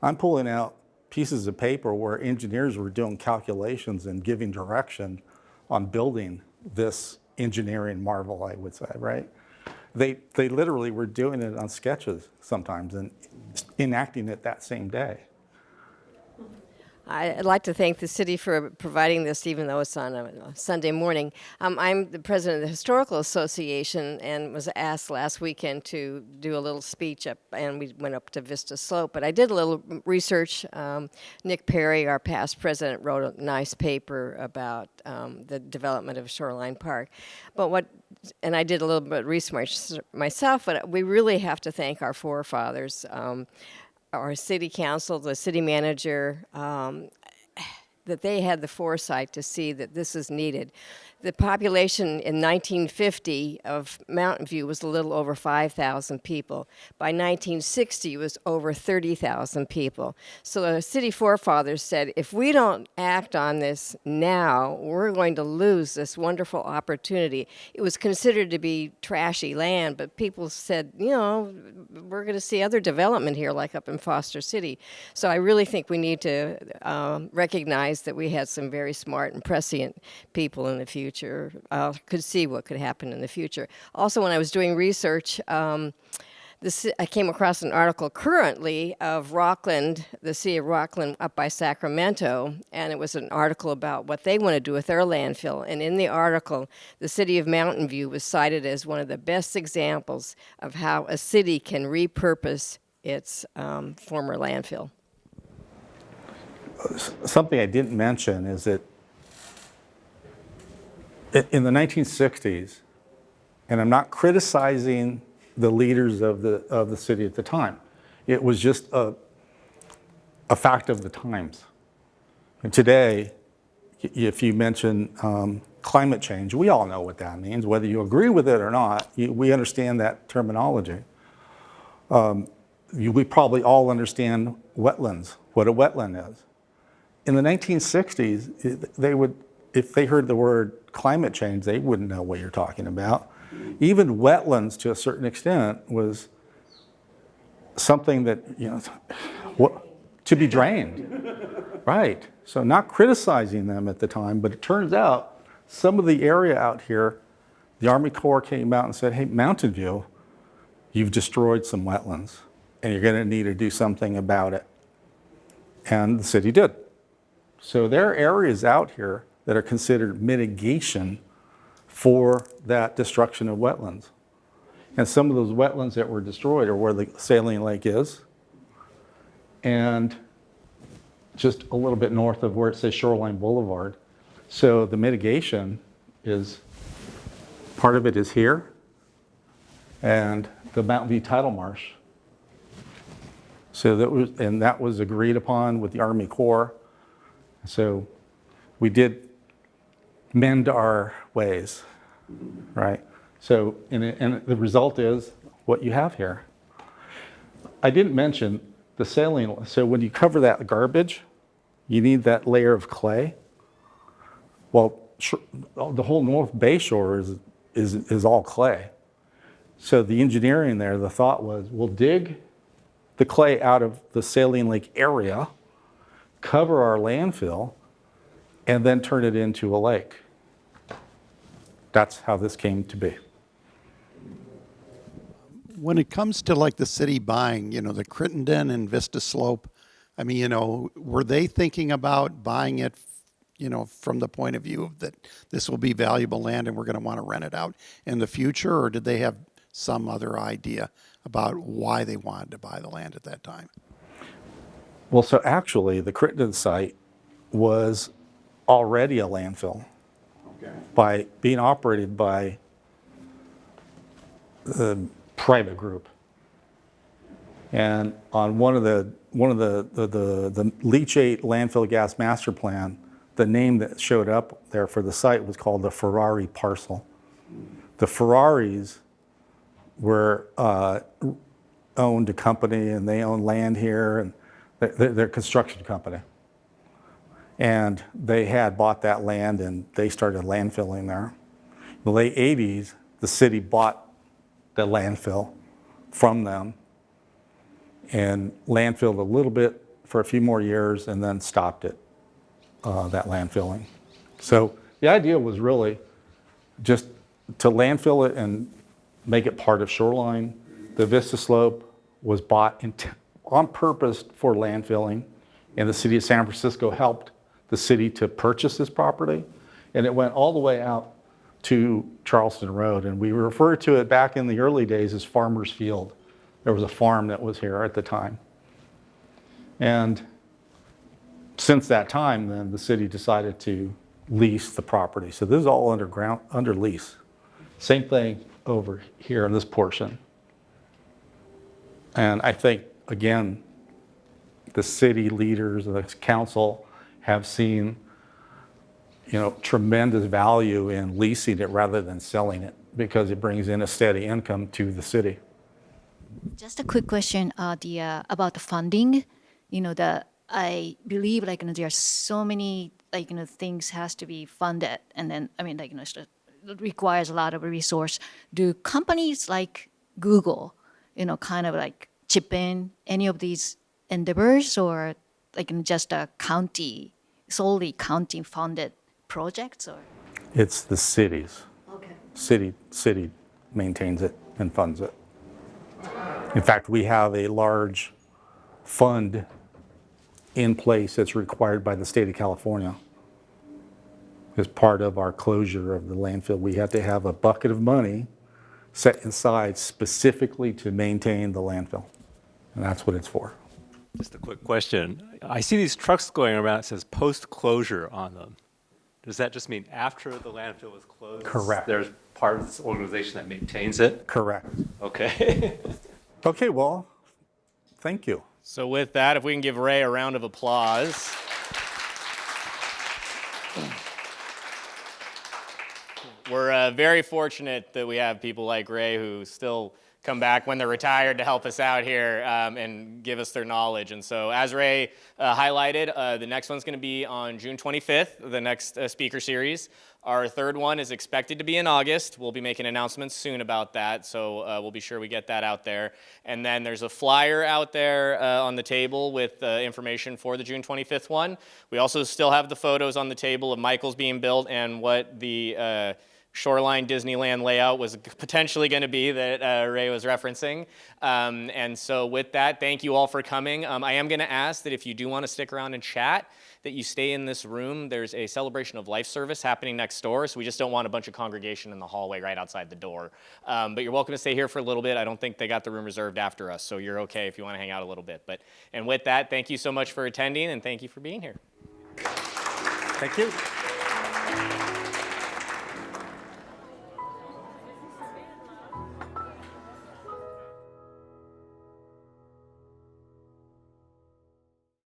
I'm pulling out pieces of paper where engineers were doing calculations and giving direction on building this engineering marvel, I would say, right? They literally were doing it on sketches sometimes and enacting it that same day. I'd like to thank the city for providing this, even though it's on a Sunday morning. I'm the president of the Historical Association and was asked last weekend to do a little speech up, and we went up to Vista Slope. But I did a little research. Nick Perry, our past president, wrote a nice paper about the development of Shoreline Park. And I did a little bit of research myself, but we really have to thank our forefathers. Our city council, the city manager, that they had the foresight to see that this is needed. The population in 1950 of Mountain View was a little over 5,000 people. By 1960, it was over 30,000 people. So the city forefathers said, if we don't act on this now, we're going to lose this wonderful opportunity. It was considered to be trashy land, but people said, we're going to see other development here, like up in Foster City. So I really think we need to recognize that we had some very smart and prescient people in the future. Could see what could happen in the future. Also, when I was doing research, I came across an article currently of Rockland, the city of Rockland up by Sacramento, and it was an article about what they want to do with their landfill. And in the article, the city of Mountain View was cited as one of the best examples of how a city can repurpose its former landfill. Something I didn't mention is that in the 1960s, and I'm not criticizing the leaders of the city at the time, it was just a fact of the times. And today, if you mention climate change, we all know what that means, whether you agree with it or not. We understand that terminology. We probably all understand wetlands, what a wetland is. In the 1960s, they would, if they heard the word climate change, they wouldn't know what you're talking about. Even wetlands, to a certain extent, was something that, to be drained. Right. So not criticizing them at the time, but it turns out some of the area out here, the Army Corps came out and said, hey, Mountain View, you've destroyed some wetlands, and you're going to need to do something about it. And the city did. So there are areas out here that are considered mitigation for that destruction of wetlands. And some of those wetlands that were destroyed are where the saline lake is, and just a little bit north of where it says Shoreline Boulevard. So the mitigation is, part of it is here, and the Mountain View Tidal Marsh. So that was agreed upon with the Army Corps. So we did mend our ways, right? So, and the result is what you have here. I didn't mention the saline. So when you cover that garbage, you need that layer of clay. Well, the whole North Bay shore is all clay. So the engineering there, the thought was, we'll dig the clay out of the saline lake area, cover our landfill, and then turn it into a lake. That's how this came to be. When it comes to like the city buying, the Crittenden and Vista Slope, I mean, were they thinking about buying it, from the point of view that this will be valuable land and we're going to want to rent it out in the future, or did they have some other idea about why they wanted to buy the land at that time? Well, so actually, the Crittenden site was already a landfill, by being operated by the private group. And on one of the leachate landfill gas master plan, the name that showed up there for the site was called the Ferrari parcel. The Ferraris were owned a company, and they own land here, and they're a construction company. And they had bought that land, and they started landfilling there. In the late 80s, the city bought the landfill from them and landfilled a little bit for a few more years and then stopped it, that landfilling. So the idea was really just to landfill it and make it part of Shoreline. The Vista Slope was bought on purpose for landfilling, and the city of San Francisco helped the city to purchase this property, and it went all the way out to Charleston Road, and we referred to it back in the early days as Farmer's Field. There was a farm that was here at the time. And since that time, then the city decided to lease the property. So this is all under lease. Same thing over here in this portion. And I think, again, the city leaders, the council have seen, tremendous value in leasing it rather than selling it, because it brings in a steady income to the city. Just a quick question, about the funding. I believe there are so many things has to be funded, and then it requires a lot of resource. Do companies like Google, kind of chip in any of these endeavors, or just a solely county funded projects, or? It's the cities. Okay. City maintains it and funds it. In fact, we have a large fund in place that's required by the state of California. As part of our closure of the landfill, we had to have a bucket of money set aside specifically to maintain the landfill. And that's what it's for. Just a quick question. I see these trucks going around, it says post-closure on them. Does that just mean after the landfill was closed? Correct. There's part of this organization that maintains it? Correct. Okay. Okay, well, thank you. So with that, if we can give Ray a round of applause. We're very fortunate that we have people like Ray who still come back when they're retired to help us out here and give us their knowledge. And so as Ray highlighted, the next one's going to be on June 25th, the next speaker series. Our third one is expected to be in August. We'll be making announcements soon about that, so we'll be sure we get that out there. And then there's a flyer out there on the table with information for the June 25th one. We also still have the photos on the table of Michael's being built and what the Shoreline Disneyland layout was potentially going to be that Ray was referencing. And so with that, thank you all for coming. I am going to ask that if you do want to stick around and chat, that you stay in this room. There's a celebration of life service happening next door, so we just don't want a bunch of congregation in the hallway right outside the door. But you're welcome to stay here for a little bit. I don't think they got the room reserved after us, so you're okay if you want to hang out a little bit. And with that, thank you so much for attending, and thank you for being here. Thank you.